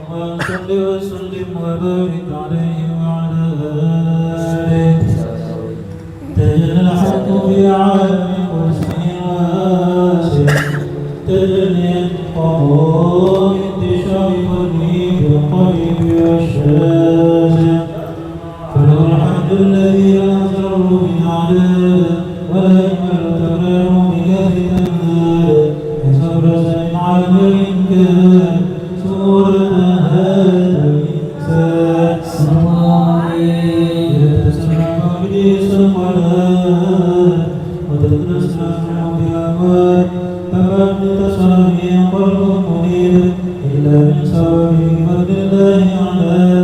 صل وسلم وبارك عليه وعلى آله تجلى الحق في عالم كرسي واسع تجلي القوم انتشار فضله بالقريب والشاسع فله الحمد الذي لا يضر بأعداء ولا يمل تكرار بكثرة النار يصبر سمع عامل كان سورة هذا الإنسان سماعي يتسمع بديس القلال وتتنسى بأموال فمن اتصل به قلب منيب إلا من سبب فضل الله على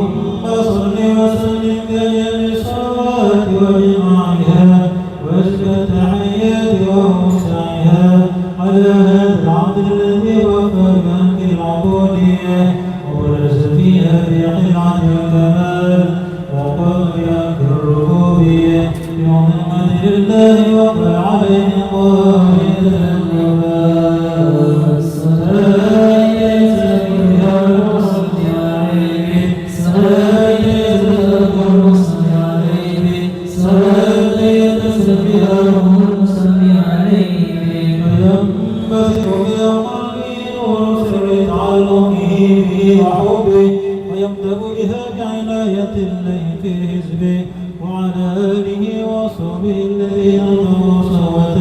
اللهم صل وسلم بخدعة الكمال وقوية الربوبية بعظمة الله وقل عليه قائد النبات ويمتد بها بعناية الله في حزبه وعلى آله وصحبه الذين نظروا صوت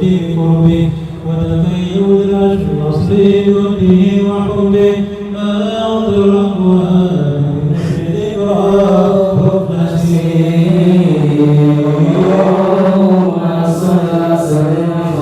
في قربه وتبين العجب نصره وده وحبه ما يعطي الأقوال من ذكراه نسير اللهم صل وسلم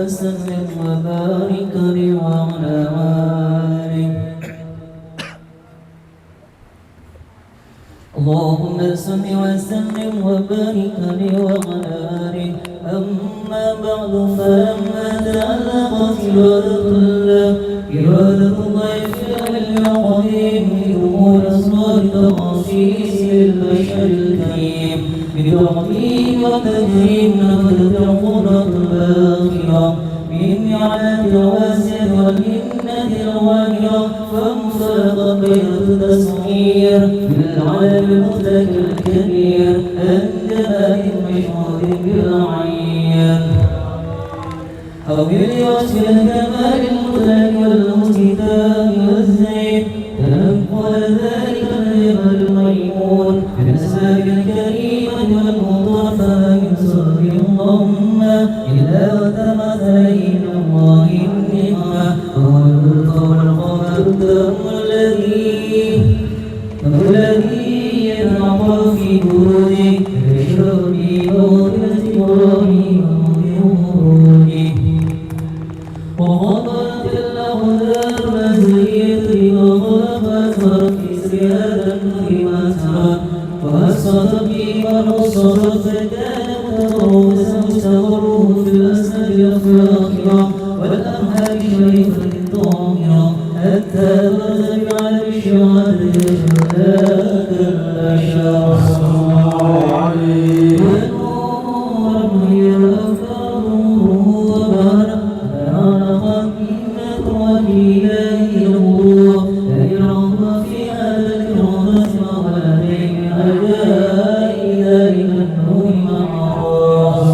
وسلم وبارك عليه وعلى آله. اللهم صل وسلم وبارك عليه وعلى آله. أما بعد فلما تعلقت إرادة الله في القديم بأمور أسرار تخصيص للبشر الكريم بتعظيم وتكريم نفذت القدرة الباقية من نعمة الواسعة والمنة الواهية فانفرق بين التصوير بالعالم المطلق الكبير الجلال المشهود بالعين أو بالوصف الكمال المطلق والمستدام والزين تنقل ذلك الرضا الميمون بالأسباب الكريمة والمضافة من صدر اللهم إلا وتمثلين الله النعمة وهو اللطف والخبر الدم الذي ينعم في بروده يشرب بموضة إبراهيم وبروده وغضت الأقدار مزيت وغلقت فرقس هذا فيما ترى فأسقط بي ونصرت فكان متروسا مستقره في الأسنان الأخلاقية والأمهال الشريفة الطاهرة حتى برز على الشهادة ذاك الأشرار ونور هي الأفكار وبارك بيان قديمة وبإله الوضوء لا يرغب في هذا الكرامة وولدين أجاء ذلك النور معروف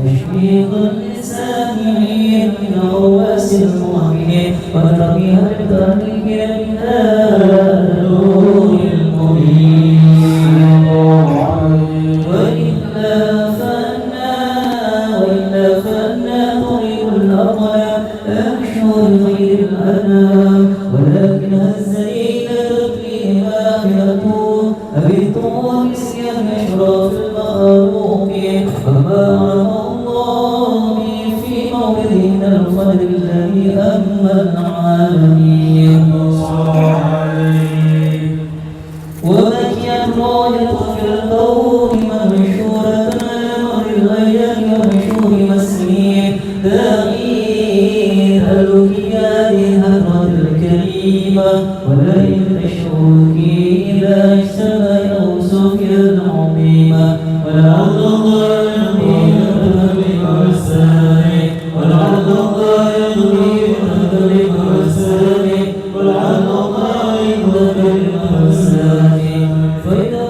تشويقا للسامعين من رواس المؤمنين وتربية القلب من النور المبين وإلا فأنا طريق الأقوام أمشوا لغير الأنام ولكن الزين تبقيه آخرته أبيتوا نسيان أشراف المخلوقين وما الله في موردنا الفضل الذي أما العالمين وبكيت راية في القوم مشهورة على مر الأيام ومشهور مسير تغيير الوكيال هدرة الكريمة ولئن تشوك إلى السماء أوصف العظيمة ولعل الله يهدي بك والسامي ولعل الله يهدي بك والسامي ولعل الله يهدي بك والسامي فإذا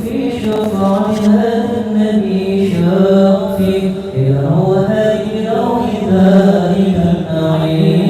في شفاعة هذا النبي شافي إذا هو هادي أو ذلك النعيم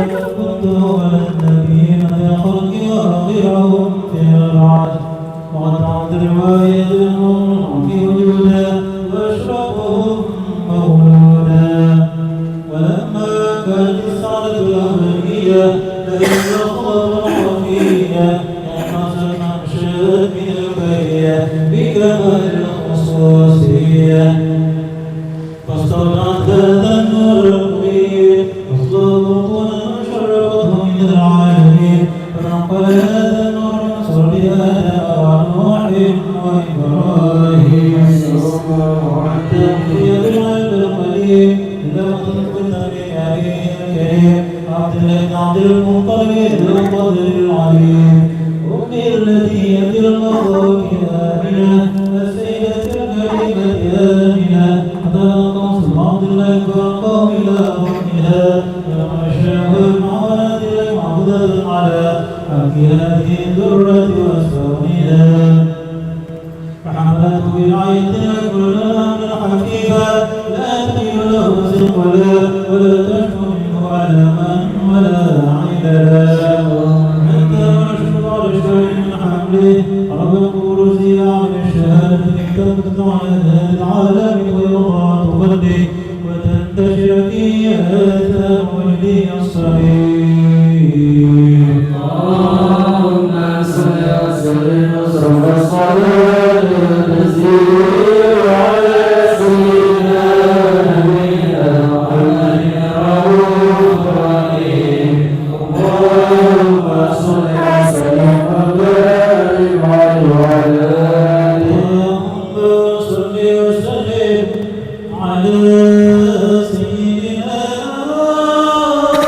كنت أول النبيين يخرج وأطيعهم في الرعد وقطعت رواية المؤمن في وجوده وأشرفهم مولودا ولما كانت السعادة الأمريكية لئن أخبر الحفية ينحصر منشأ من البرية بكمال الخصوصية فاستودعت هذا النور المبين واصلبه شربته من العالمين فنقل هذا النور من صلب آدم ونوح وإبراهيم حتى في العلم القديم إذا كنت بأبيه الكريم عبد المطلب القدر العليم أمي التي يد المغرب آمنة السيدة الكريمة آمنة حتى عبد الله والقوم إلى أمها لما شاء المعادل معبودة على حق هذه الذرة وأسفارها فحملته برعايتها كلها من حكيمة لا تميل له سوء ولا تشكو منه علما ولا عللا حتى نشكر على الشيء من حمله رب كرسي عن الشهادة تكتب على العالم ويضاعف فضله وتنتشر فيه آثار ولي الصغير اللهم صل وسلم الصلاة والتسليم على سيدنا نبينا محمد الرؤوف الرحيم اللهم صل وسلم وبارك عليه وعلى آله اللهم صل وسلم على سيدنا محمد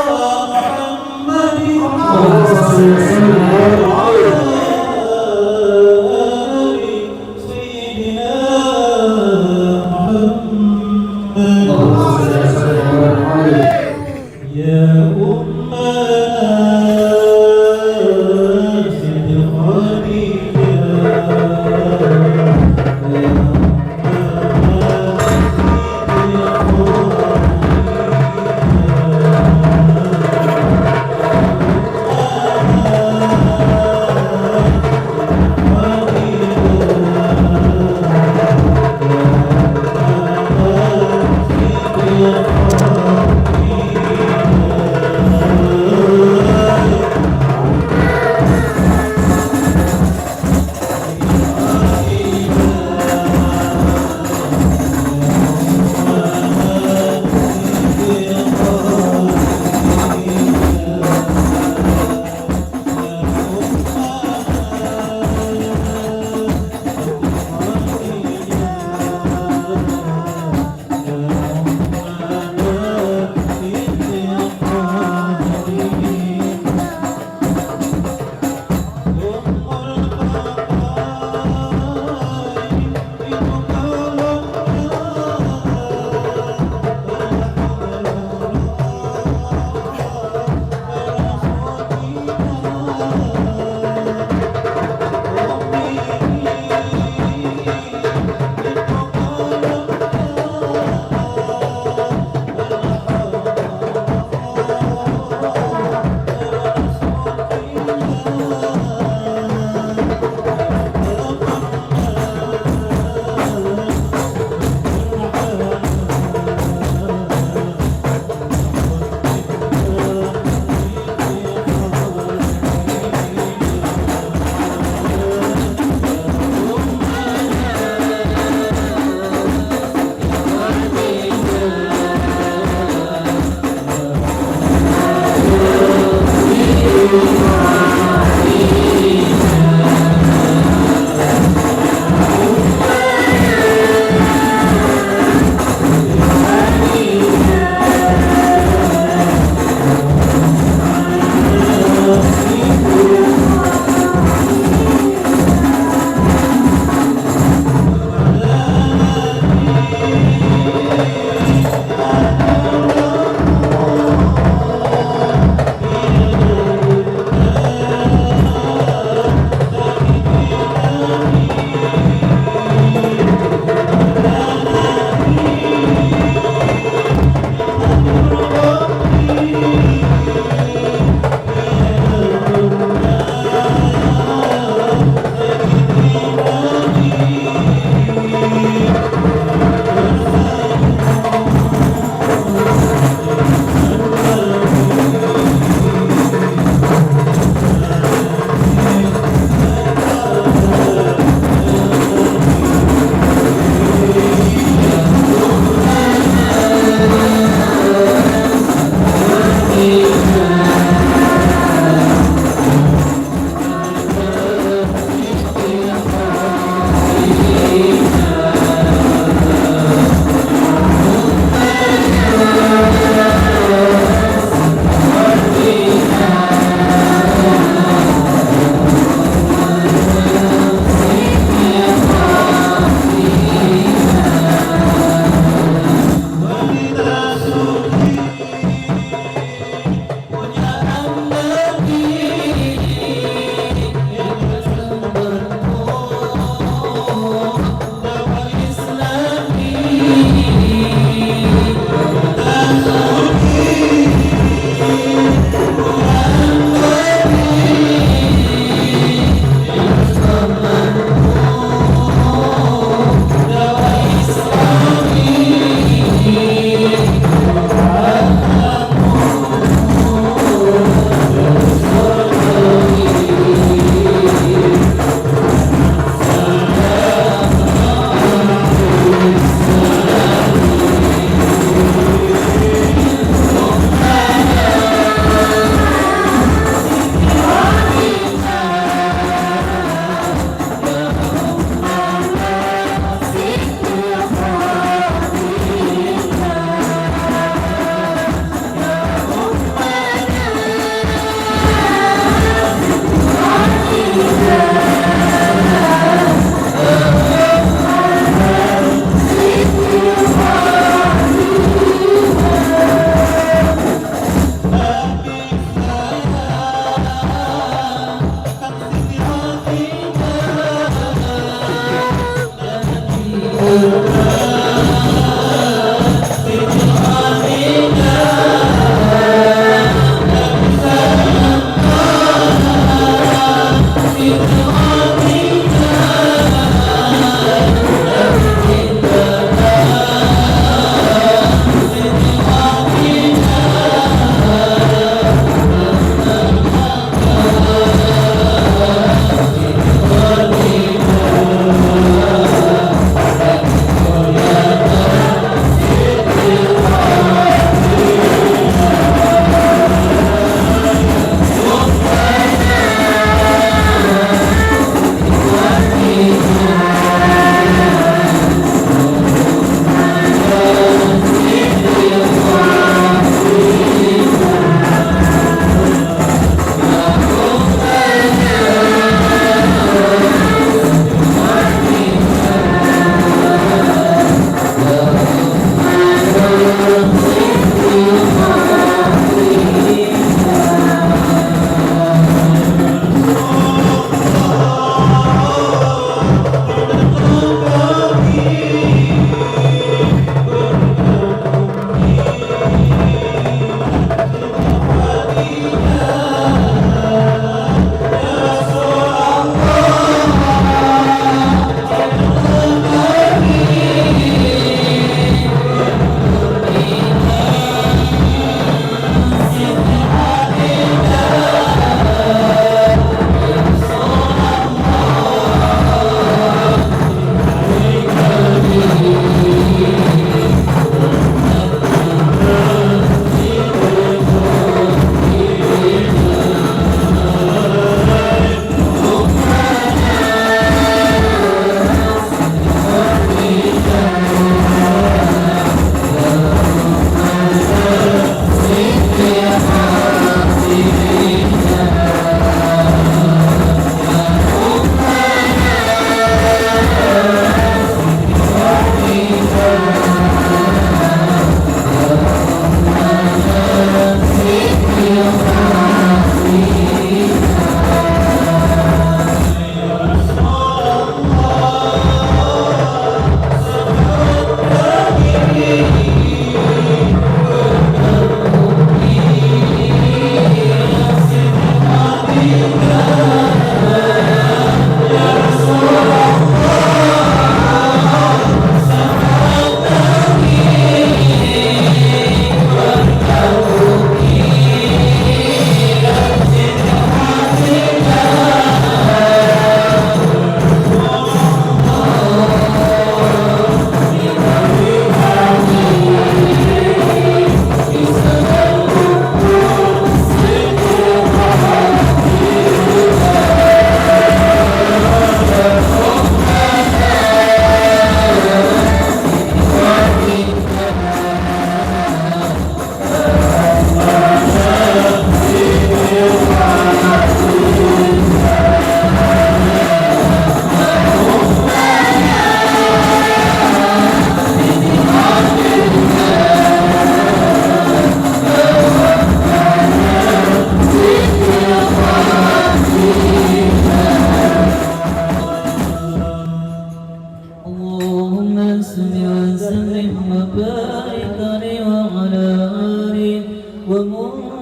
وبارك عليه وعلى آله ومنظر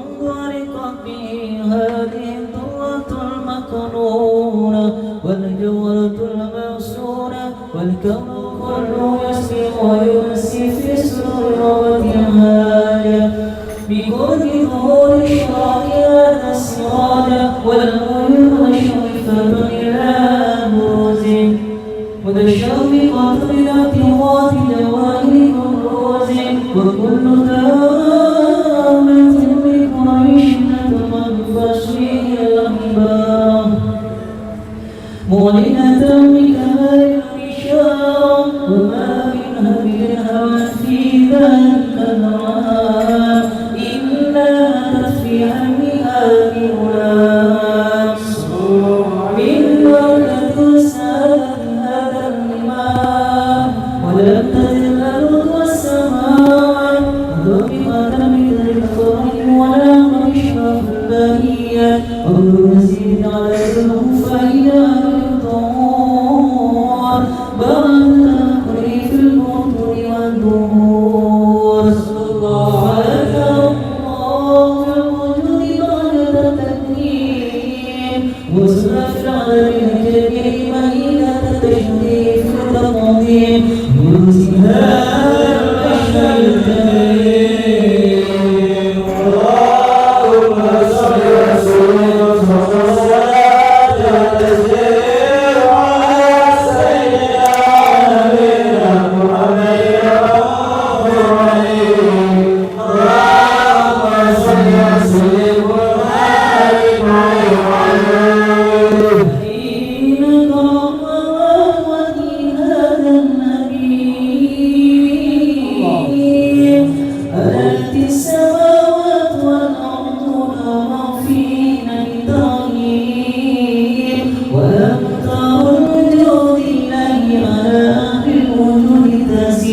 به هذه الدرة المكنونة والجورة المغسولة والكون كله يسير ويمسي في سرورة الهاجة بكل ظهور الشراك هذا السراج والعيون شريفة إلى بروزه متشوقة إلى ارتباط جواهر الروز وكل دامة بقريش تطلب فشفيه الأحبار معلنة بكمال البشارة وما من هبل الهوى في ذلك العام إلا أتت في همها بغلام من بركة سادة هذا الإمام ولم تزل الأرض والسماء ضبطت مثل الخير ولا مشرف البرية والرزيد على فإذا بالطور بعد تقري في البطن والدهور فأتى الله في الوجود بعد التكريم وسرت العدد الجليل مهينة التشريف والتقديم وزهار البشر الكريم اللهم صل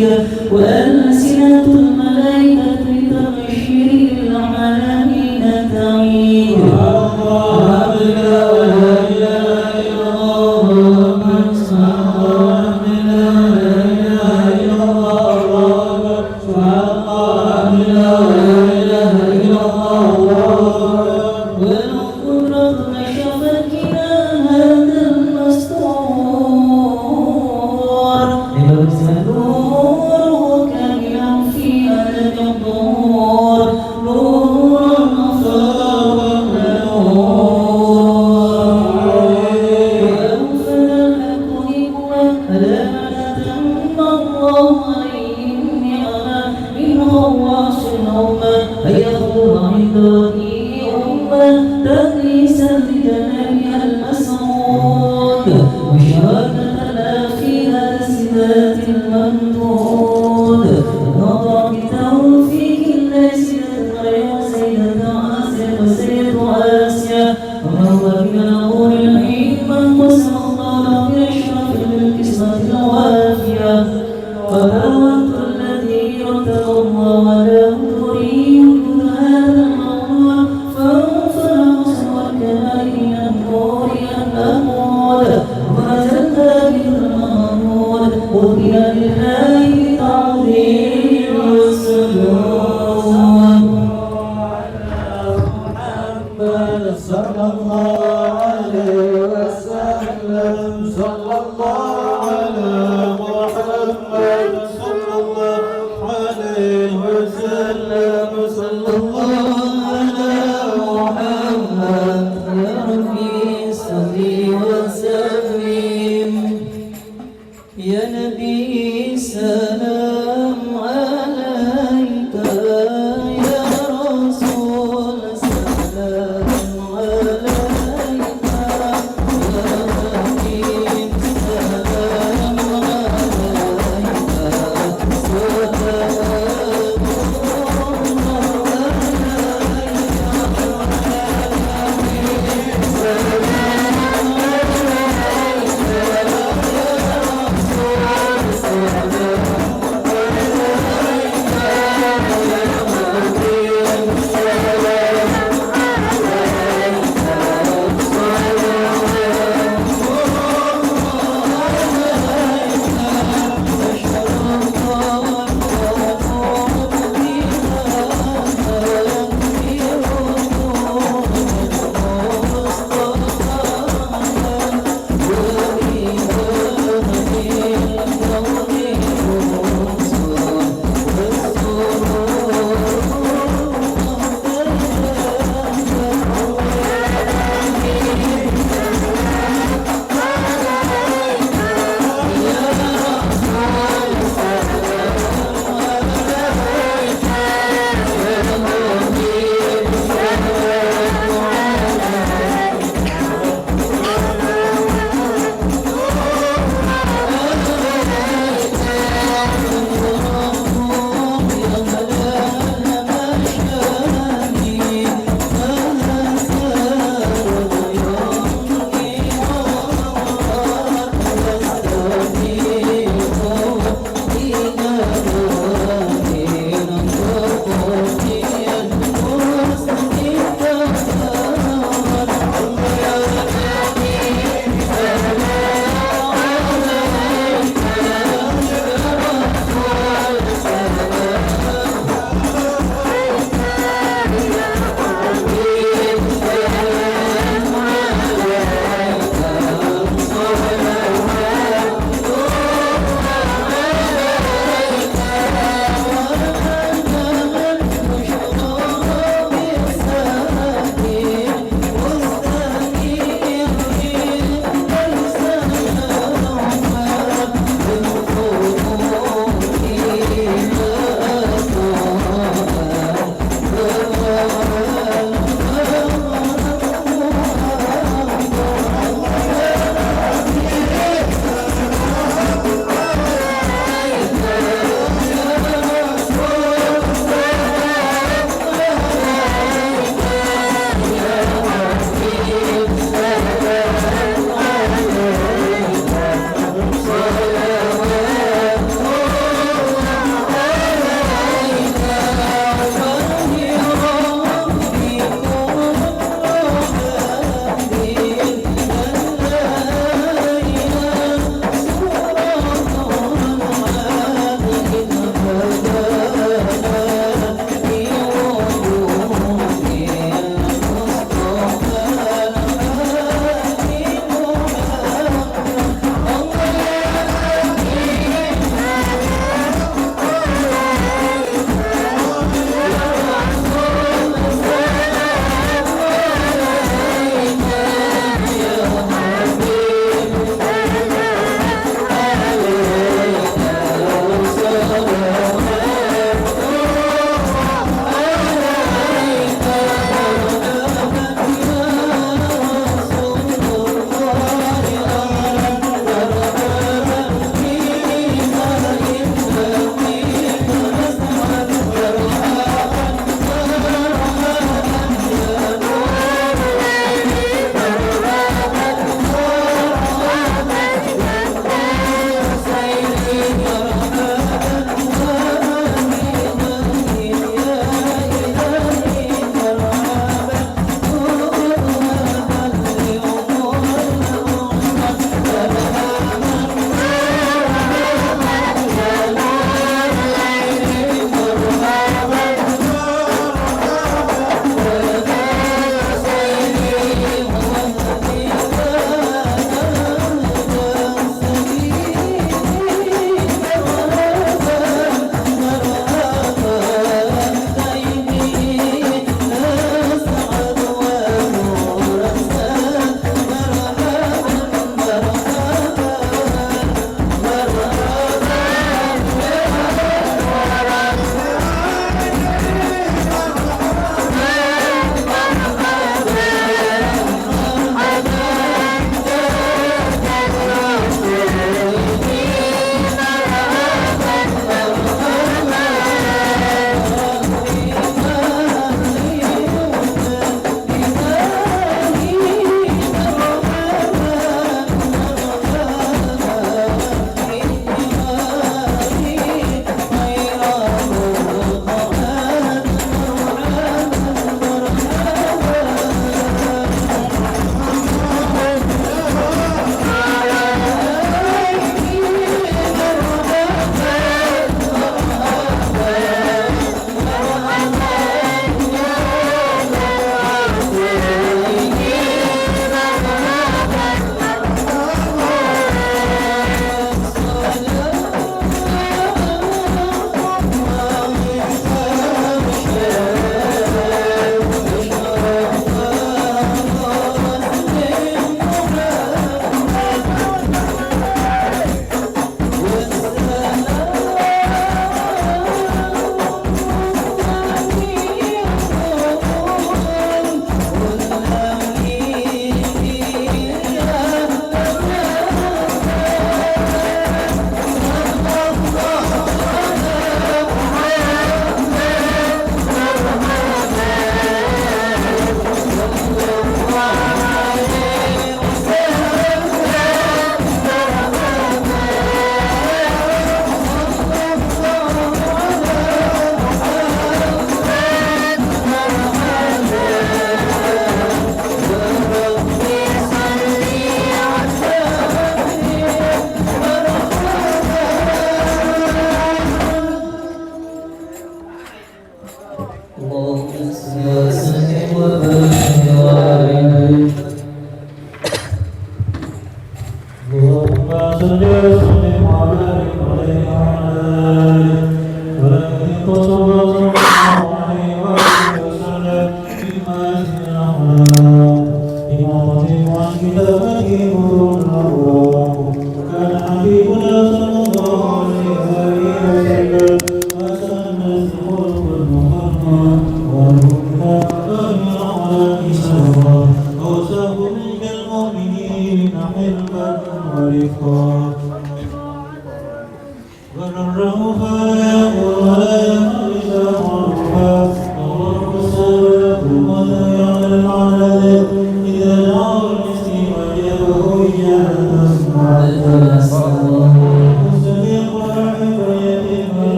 وسلم وألسنة الملائكة لتبشير العالمين تعيد الله لا إله إلا الله محمد سبحان الله لا إله إلا الله والقدرة نشفت كلا هذا المستور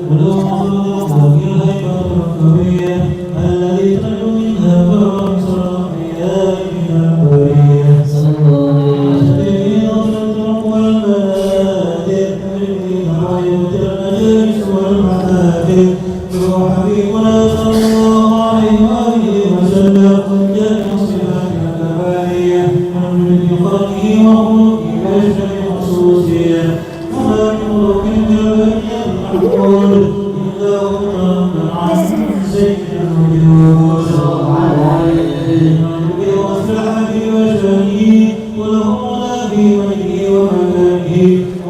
ولو أخذ الهيبة الكبير الذي تدعو منها فرق صرفيات من البرية أسبه نظرة والمنادر منها ويؤتي المجالس والمحافل وحبيبنا صلى الله عليه وآله وسلم جاء صفات الكبارية من خلقه وخلقه بأشرف خصوصية وما من خلق جبرية محمود إلا هو عن سيد الوجود وأصلح في وجهه ولهم في مجده ومكانه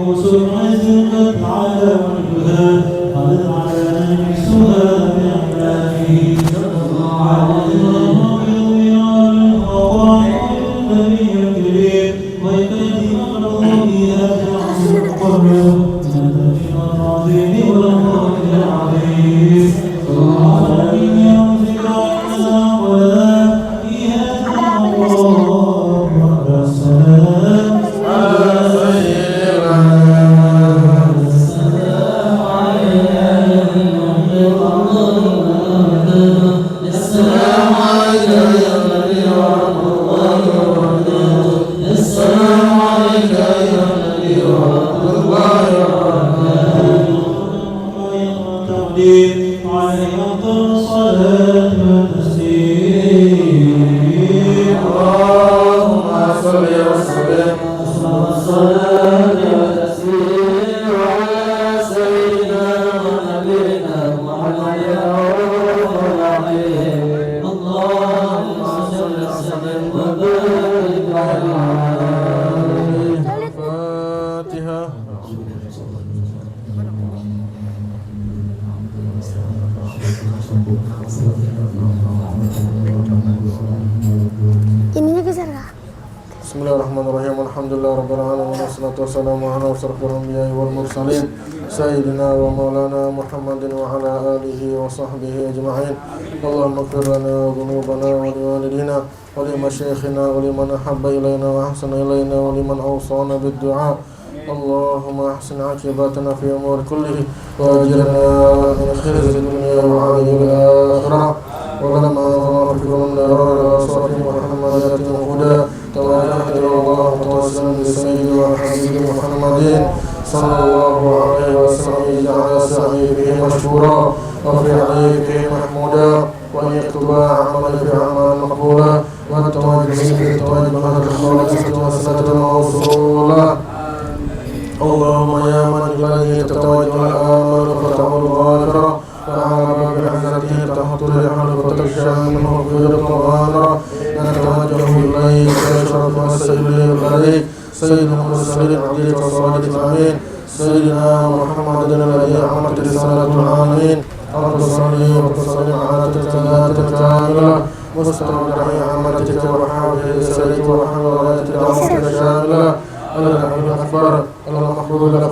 وصل عز قد على وجهها قد على نفسها بأعماله صلى الله عليه وسلم النبي الكريم ويكفي أمره في هذا العصر القريب من العظيم والأمر العظيم وعلى من يمسك عنا ولا في هذا الله والسلام على سيدنا عليه أفضل الصلاة والتسليم اللهم صل وسلم الصلاة والتسليم على سيدنا ونبينا محمد رؤوف رحيم اللهم صل وسلم وبارك عليه الفاتحة. Ininya geser kah? Bismillahirrahmanirrahim. Alhamdulillah rabbil alamin wassalatu wassalamu ala asyrafil anbiya'i wal mursalin sayyidina wa maulana Muhammadin wa ala alihi wa sahbihi ajma'in. Allahumma ighfir lana dhunubana wa liwalidina wa li masyayikhina wa liman ahabba ilayna wa ahsana ilayna wa liman awsana bid du'a. Allahumma ahsin 'aqibatana fi umuri kullihi wa ajirna min khizyi dunya wa 'adhabil akhirah. ولما ظهر في النار الأصوات محمدات الهدى توجهت إلى الله متوسلا بالسيد والحبيب محمد صلى الله عليه وسلم جعل سعيه به مشكورا وفي عليه محمودا وأن يكتب عملا في أعمال مقبولا والتوجه بالتوجه الخالصة والسنة موصولا. اللهم يا من إليه تتوجه الآمال فتعود غافرا فعاب بعزته تحت رحل فتشاء منه في القرآن نتوجه إليك أشرف السيد عليك سيد المرسلين عبدك الصادق الأمين سيدنا محمد الذي عملت رسالة العالمين أرسلني وتسلم على تسليمات كاملة مستودع عملتك وحافظ سيدك وحمل راية دعوتك الشاملة الحي الأكبر المحبوب لك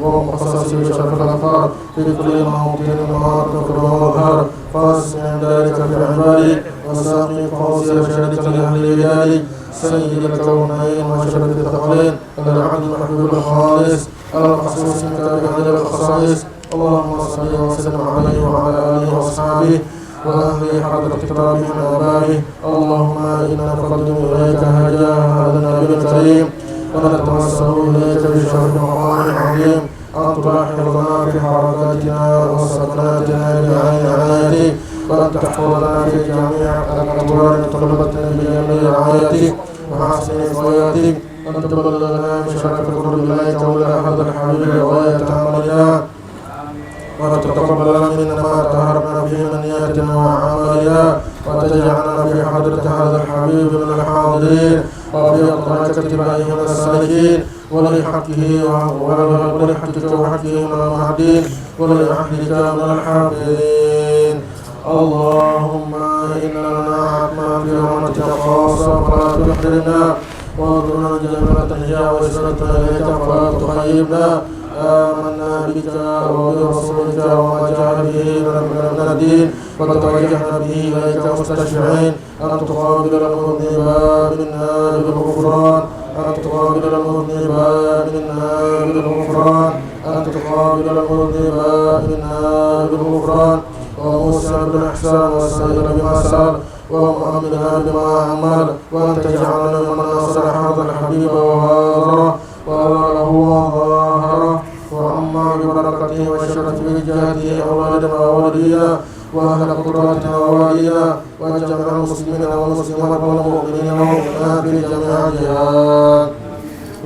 ومخصص بشرف الأخبار في كل موطن وموطن ومظهر فاسمع ذلك في عبادك وساقي قوسي رشادك لأهل بلادك سيد الكونين وشرف الثقلين العبد المحبوب الخالص المخصوص منك بهذه الخصائص. اللهم صل وسلم عليه وعلى آله وأصحابه وأهل حضرة كتابه من آبائه. اللهم إنا نقدم إليك هدايا هذا النبي الكريم ونتوسل إليك بشرف مقام عظيم أن تلاحظنا في حركاتنا وسكناتنا بعين عنايتك وأن تحفظنا في جميع الأدوار طلبتنا بجميع رعايتك وحسن غاياتك وأن تبلغنا من شرف القرب إليك وإلى هذا الحبيب غاية عملنا وتتقبل منا ما تهربنا به من نياتنا وأعمالنا وتجعلنا في حضرة هذا الحبيب من الحاضرين وفي طريقة اتباعه من السالكين ولحقه وحقه من المهدين ولعهدك من الحافظين. اللهم إنا نعم في رحمتك خاصة فلا تحرمنا وارزقنا جنة هي وسنة إليك فلا تخيبنا. آمنا بك وبرسولك وما جاء به من الدين وتوجهنا به إليك مستشفعين أن تقابل المذنبا منا بالغفران أن تقابل المذنبا منا بالغفران أن تقابل المذنب منا بالغفران وموسع بالإحسان والسائل بما سأل ومؤمنا بما عمل وأن تجعلنا ممن نصر هذا الحبيب وغازره وأوله وظاهره وعما ببركته وشرف بجهته أولادنا ووليا وأهل قدراتنا وواليا وجميع المسلمين والمسلمات والمؤمنين والمؤمنات في جميع الجهات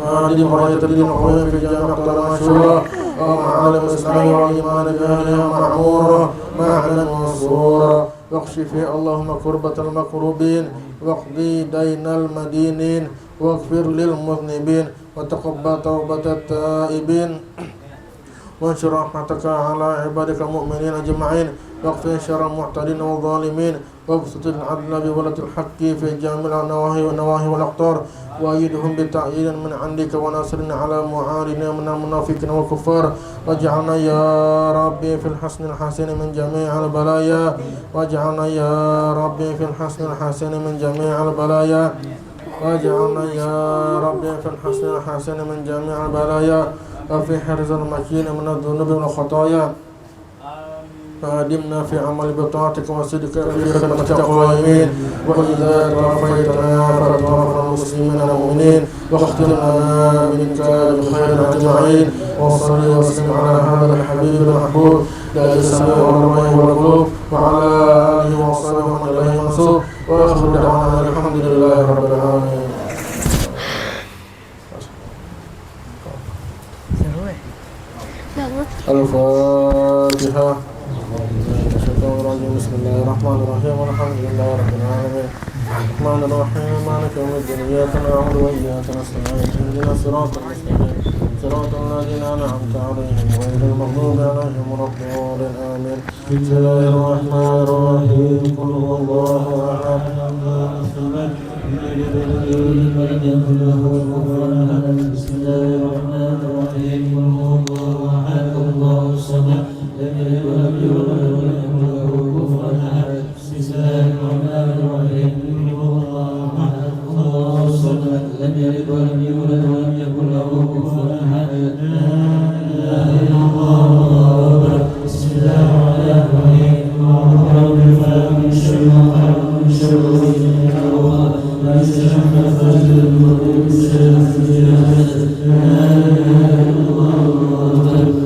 وعدد مرجة الدين القويم في جميع أقطار مشهورة ومعالم الإسلام والإيمان بأهلها معمورة معنا منصورا واكشف اللهم كربة المكروبين واقضي دين المدينين واغفر للمذنبين وتقبل توبة التائبين وانشر رحمتك على عبادك المؤمنين أجمعين واغفر شر المعتدين والظالمين وابسط العدل بولة الحق في جميع النواهي والأقطار وأيدهم بتأييد من عندك ونصر على معارضنا من المنافقين والكفار واجعلنا يا ربي في الحسن الحسن من جميع البلايا واجعلنا يا ربي في الحسن الحسن من جميع البلايا واجعلنا يا ربي في الحسن الحسن من جميع البلايا وفي حرز المكين من الذنوب والخطايا فأدمنا في عمل بطاعتك وصدق في خدمة القائمين وإذا توفيتنا فتوفنا المسلمين المؤمنين واختم لنا منك بخير أجمعين وصل وسلم على هذا الحبيب المحبوب لا السماء والرمي والقلوب وعلى آله وصحبه ومن إليه منسوب وآخر دعوانا الحمد لله رب العالمين. الفاتحة. بسم الله الرحمن الرحيم والحمد لله رب العالمين الرحمن الرحيم مالك يوم الدين إياك نعبد وإياك نستعين اهدنا الصراط المستقيم صراط الذين أنعمت عليهم غير المغضوب عليهم ولا الضالين آمين. بسم الله الرحمن الرحيم قل هو الله أحد الله الصمد لم يلد ولم يكن له كفوا أحد. بسم الله الرحمن الرحيم قل هو الله أحد الله الصمد لم يلد ولم يولد ولم يكن له كفوا أحد. بسم الله الرحمن الرحيم قل هو الله أحد الله الصمد لم يلد ولم يولد ولم يكن له كفوا أحد. لا إله إلا الله. بسم الله الرحمن الرحيم أعوذ برب الفلق من شر ما خلق من شر غاسق إذا وقب من شر النفاثات في العقد من شر حاسد إذا حسد. لا إله إلا الله.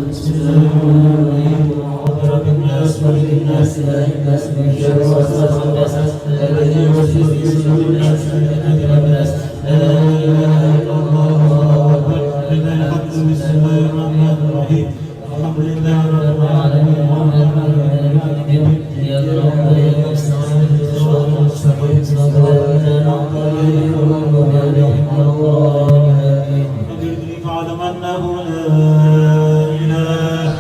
بسم الله الرحمن الرحيم أعوذ برب الناس ملك الناس إله الناس من شر الوسواس الخناس الذي يوسوس في صدور الناس من الناس. لا إله إلا الله. بسم الله الرحمن الرحيم الحمد لله رب العالمين الرحمن الرحيم إياك نعبد وإياك نستعين صراط المستقيم صراط الذين أنعمت عليهم غير المغضوب عليهم ولا الضالين. فاعلم أنه لا إله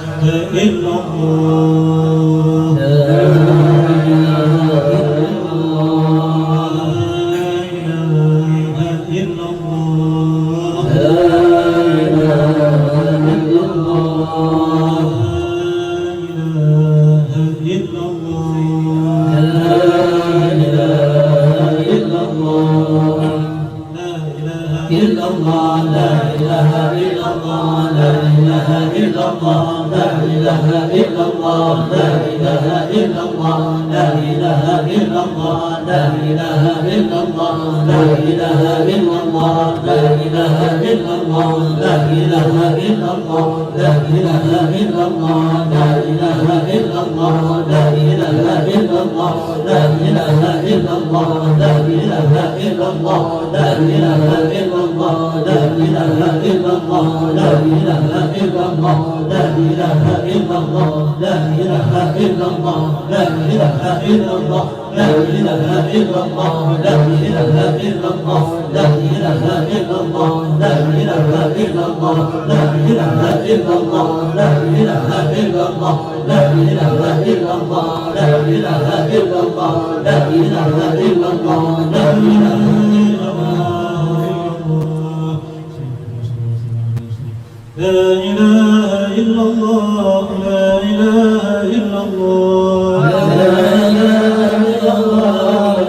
إلا الله. لا إله إلا الله.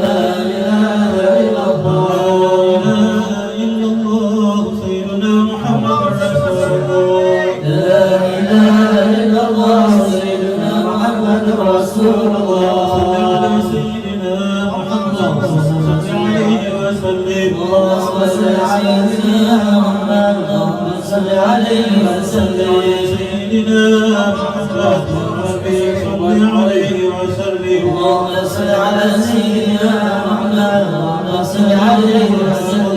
لا إله إلا الله. سيدنا محمد رسول الله. عليه وسلم سيدنا محمد ربي صل عليه وسلم اللهم صل على سيدنا محمد اللهم صل عليه وسلم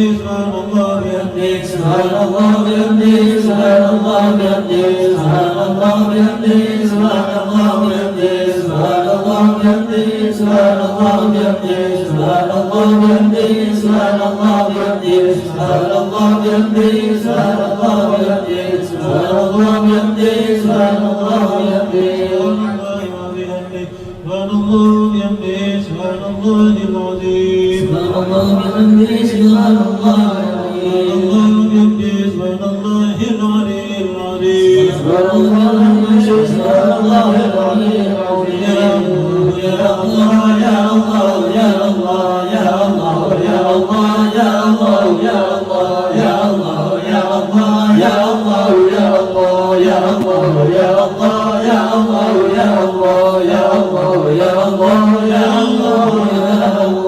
سبحان الله بحمده سبحان الله بحمده سبحان الله بحمده سبحان الله بحمده سبحان الله بحمده سبحان الله بحمده سبحان الله بحمده سبحان الله بحمده سبحان الله بحمده سبحان الله بحمده سبحان الله بحمده سبحان الله بحمده سبحان الله بحمده سبحان الله بحمده سبحان الله العظيم سبحان الله بحمده سبحان الله بحمده سبحان الله العلي العظيم سبحان الله بحمده سبحان الله العلي العظيم يا الله يا الله يا الله يا الله يا الله يا الله يا الله يا الله يا الله يا الله يا الله يا الله يا الله يا الله يا الله يا الله يا الله يا الله يا الله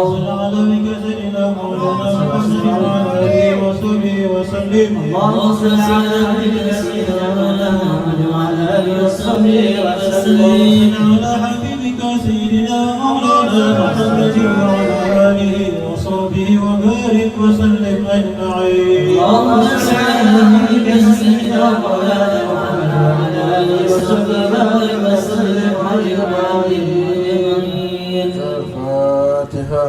صل على بك سيدنا مولانا محمد وعلى اله وصحبه وسلم اللهم صل على نبينا سيدنا محمد وعلى اله وصحبه وسلم على حبيبك سيدنا مولانا محمد وعلى اله وصحبه وبارك وسلم اجمعين اللهم صل على نبينا سيدنا مولانا محمد وعلى اله وصحبه وبارك وسلم اجمعين الفاتحة.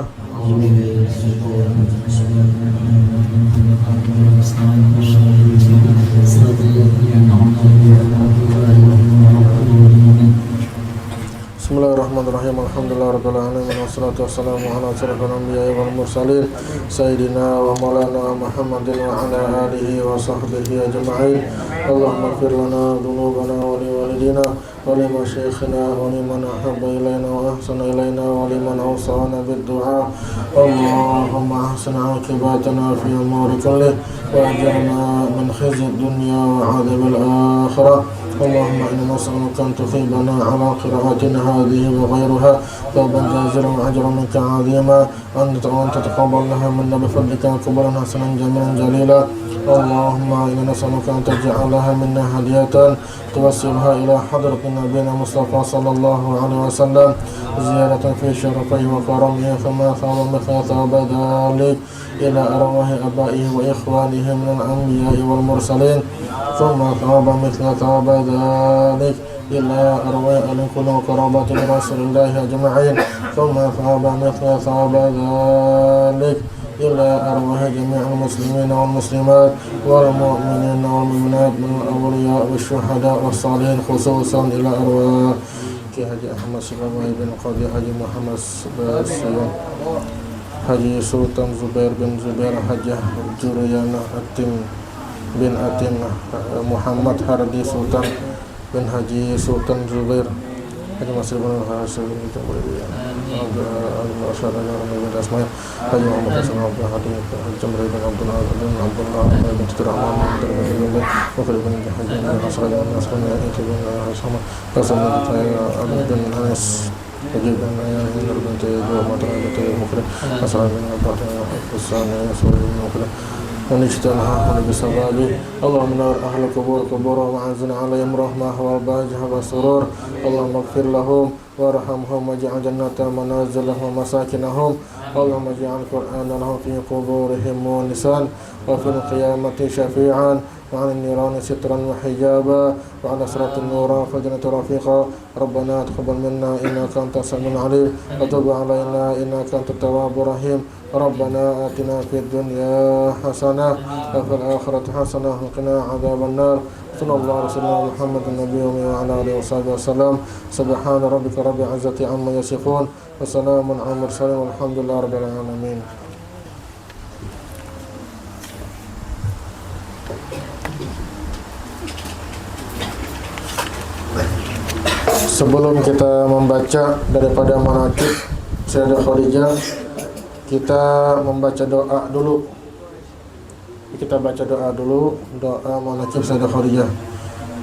Bismillahirrahmanirrahim. Alhamdulillahirabbil alamin wassalatu wassalamu ala asyrofil anbiya'i wal mursalin sayyidina wa maulana Muhammadin wa ala alihi wa sahbihi ajma'in. Allahumma ighfir lana dhunubana wa li walidina wa li masyayikhina wa liman ahabba ilaina wa ahsana ilaina wa liman awsana bid du'a. Allahumma ahsin 'aqibatana fi umuri kullih wa ajirna min khizyid dunya wa 'adzabil akhirah. اللهم إنا نسألك أن تثيبنا على قراءتنا هذه وغيرها ثوبا جازلا وأجرا منك عظيما أن تتقبل لها منا بفضلك قبولا حسنا جميلا جليلا. اللهم إنا نسألك أن تجعلها منا هدية توصلها إلى حضرة نبينا مصطفى صلى الله عليه وسلم زيادة في شرفه وكرمه كما ثواب مثل ثواب ذلك إلى أرواح أبائه وإخوانه من الأنبياء والمرسلين ثم ثواب مثل ثواب ذلك إلى أرواح الكل وقرابة رسول الله أجمعين ثم ثواب مثل ثواب ذلك إلى أرواح جميع المسلمين والمسلمات والمؤمنين والمؤمنات من الأولياء والشهداء والصالحين خصوصا إلى أرواح Ki Haji Ahmad Syibawai bin Qadi Haji Muhammad Basir Haji Sultan Zubair bin Zubair Hajah Juriyana Atim bin Atim Muhammad Hardi Sultan bin Haji Sultan Zubair Haji Masih bin Hasil bin Jamhuriyah Al-Masyaranya bin Asma'il Haji Muhammad Hasan Abdul Hadim Haji Jamhuriyah bin Abdullah bin Abdullah bin Titurahman bin Titurahman Mufri bin Haji bin Asra bin Asranya Itu bin Hasama Hasan bin Taya Alim bin Anis Haji bin Hindur bin Tidur Matra bin Tidur Mufri Asra bin Abdullah Husana Suri bin Mufri ونجتنها ونبسبابه اللهم نور أهل القبور قبورهم وعنزنا عليهم رحمة والبهجة والسرور اللهم اغفر لهم وارحمهم واجعل جنة منازلهم ومساكنهم اللهم اجعل القرآن لهم في قبورهم ونسان وفي القيامة شفيعا وعن النيران سترا وحجابا وعلى صراط نورا وجنة رفيقا ربنا تقبل منا إنك أنت السميع العليم وتب علينا إنك أنت التواب الرحيم ربنا آتنا في الدنيا حسنة وفي الآخرة حسنة وقنا عذاب النار صلى الله عليه وسلم محمد النبي وعلى آله وصحبه وسلم سبحان ربك رب العزة عما يصفون وسلام على المرسلين والحمد لله رب العالمين. Sebelum kita membaca daripada manaqib Sayyidah Khadijah, kita membaca doa dulu. Kita baca doa dulu, doa manaqib Sayyidah Khadijah.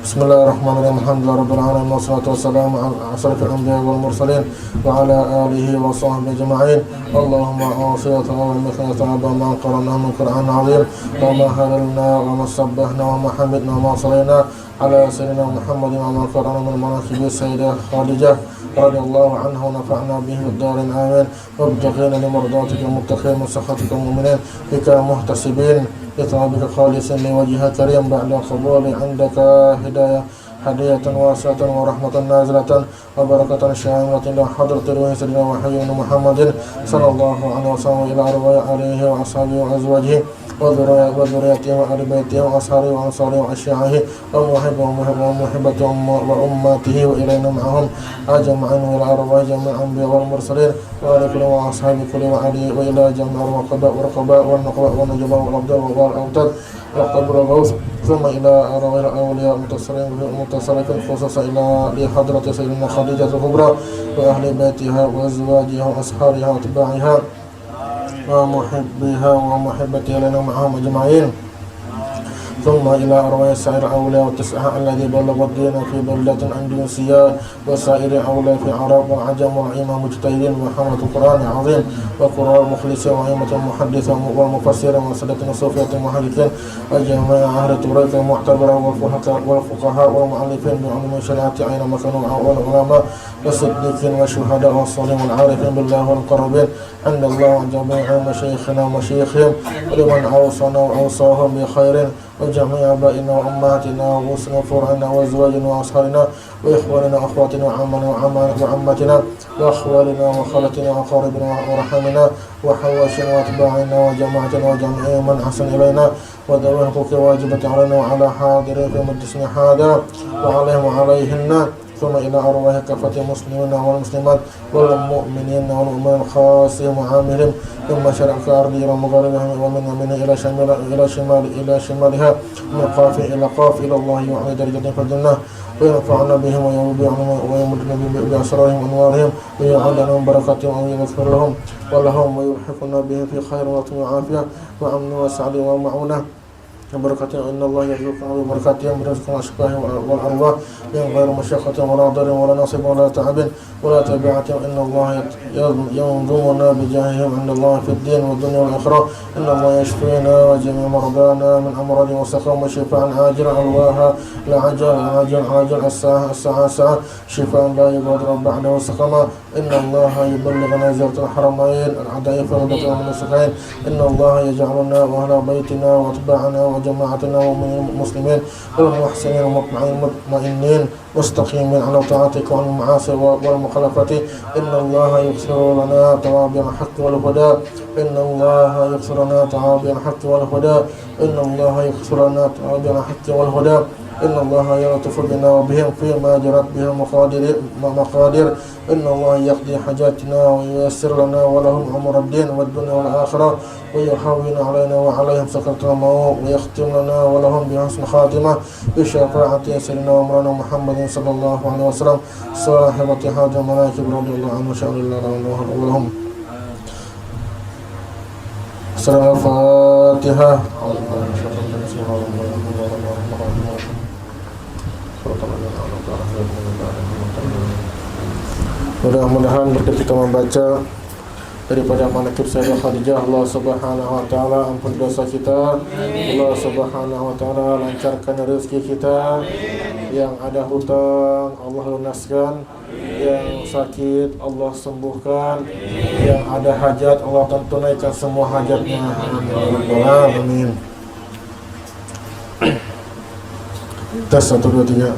Bismillahirrahmanirrahim. Alhamdulillahirabbil alamin wassalatu wassalamu ala asyrafil anbiya'i wal mursalin wa ala alihi wa sahbihi ajma'in. Allahumma awsiyata wa mikhnata ma qara'na min Qur'an 'azim wa ma halalna wa ma sabbahna wa ma hamidna wa ma salayna ala sayyidina Muhammadin wa ma qara'na min manaqibi sayyidah Khadijah radhiyallahu anha wa nafa'na bihi fid darin amin. Wabtaghina li mardatika muttaqin wa sakhatika mu'minin bika muhtasibin بثوابك خالصا لوجهك كريم بعد قبول عندك هدية واسعة ورحمة نازلة وبركة شاملة إلى حضرة روح سيدنا وحبيبنا محمد صلى الله عليه وسلم إلى أرواح آله وأصحابه وأزواجه وذريته وآل بيته وأصحابه وأنصاره وأشياعه ومحبة وأمته وإلينا معهم أجمعين وإلى أرواح جميع الأنبياء والمرسلين وآل كل وأصحاب كل وآله وإلى جميع الرقباء والنقباء والنجباء والأبدال والأوتاد والقبر والغوث ثم إلى أرواح الأولياء المتصرفين خصوصا إلى لحضرة سيدنا خديجة الكبرى وأهل بيتها وأزواجها وأصحابها وأتباعها ومحبها ومحبتها لنا معهم أجمعين ثم إلى أرواح سائر الأولياء والتسعة الذي بلغوا الدين في بلدة أندونيسيا وسائر الأولياء في العرب والعجم والأئمة المجتهدين وحملة القرآن العظيم وقراء المخلصين وأئمة المحدثين والمفسرين وسادة الصوفية المحدثين وجميع أهل التوراة المعتبرة والفقهاء والمؤلفين بعلم الشريعة أينما كانوا والعلماء والصديقين والشهداء والصالحين والعارفين بالله والمقربين عند الله وجميع مشايخنا ومشايخهم ولمن أوصانا وأوصاهم بخير وجميع آبائنا وأمهاتنا وغسلنا وفرعنا وأزواجنا وأصهارنا وإخواننا وأخواتنا وعماتنا وأخوالنا وخالتنا وأقاربنا ورحمنا وحواشنا وأتباعنا وجماعتنا وجميع من أحسن إلينا وذوي الحقوق واجبة علينا وعلى حاضرين في مجلسنا هذا وعليهم وعليهن ثم إلى أرواح كافة المسلمين والمسلمات والمؤمنين والمؤمنين خاصهم وعاملهم من مشارق الأرض إلى مغاربها ومن يمينها إلى شمالها من قاف إلى قاف إلى الله وعلى درجة في الجنة وينفعنا بهم ويمدنا بأسرارهم وأنوارهم ويعلنا من بركاتهم ويغفر لهم ويلحقنا بهم في خير وعافية وأمن وسعد ومعونة وبركاته إن الله يرزقنا ببركاتهم برزق الأشباه والأرواح من غير مشقة ولا ضر ولا نصب ولا تعب ولا تبعة إن الله ينظمنا بجاههم عند الله في الدين والدنيا والآخرة إن الله يشفينا وجميع مرضانا من أمراض وسقم وشفاء عاجلا أرواها لا عاجل الساعة شفاء لا يغادر بعده سقما إن الله يبلغنا زيارة الحرمين العدائف والرضا والمسكين إن الله يجعلنا وأهل بيتنا وأتباعنا وجماعتنا ومن المسلمين والمحسنين المطمئنين مستقيمين على طاعتك وعن المعاصي والمخالفات إن الله يغفر لنا توابع الحق والهدى إن الله يغفر لنا توابع الحق والهدى إن الله يغفر لنا توابع الحق والهدى إن الله يلطف بنا وبهم فيما جرت به المقادير إن الله يقضي حاجاتنا وييسر لنا ولهم أمر الدين والدنيا والآخرة ويهون علينا وعليهم سكرة الموت ويختم لنا ولهم بحسن خاتمة بشفاعة سيدنا ومولانا محمد صلى الله عليه وسلم صاحبة هذا المناكب رضي الله عنه وشأن الله ولهم سورة الفاتحة. Mudah-mudahan berkat kita membaca daripada manaqib Sayyidah Khadijah, Allah Subhanahu wa taala ampun dosa kita, Allah Subhanahu wa taala lancarkan rezeki kita, yang ada hutang Allah lunaskan, yang sakit Allah sembuhkan, yang ada hajat Allah tunaikan semua hajatnya. Amin. Tes 1 2 3.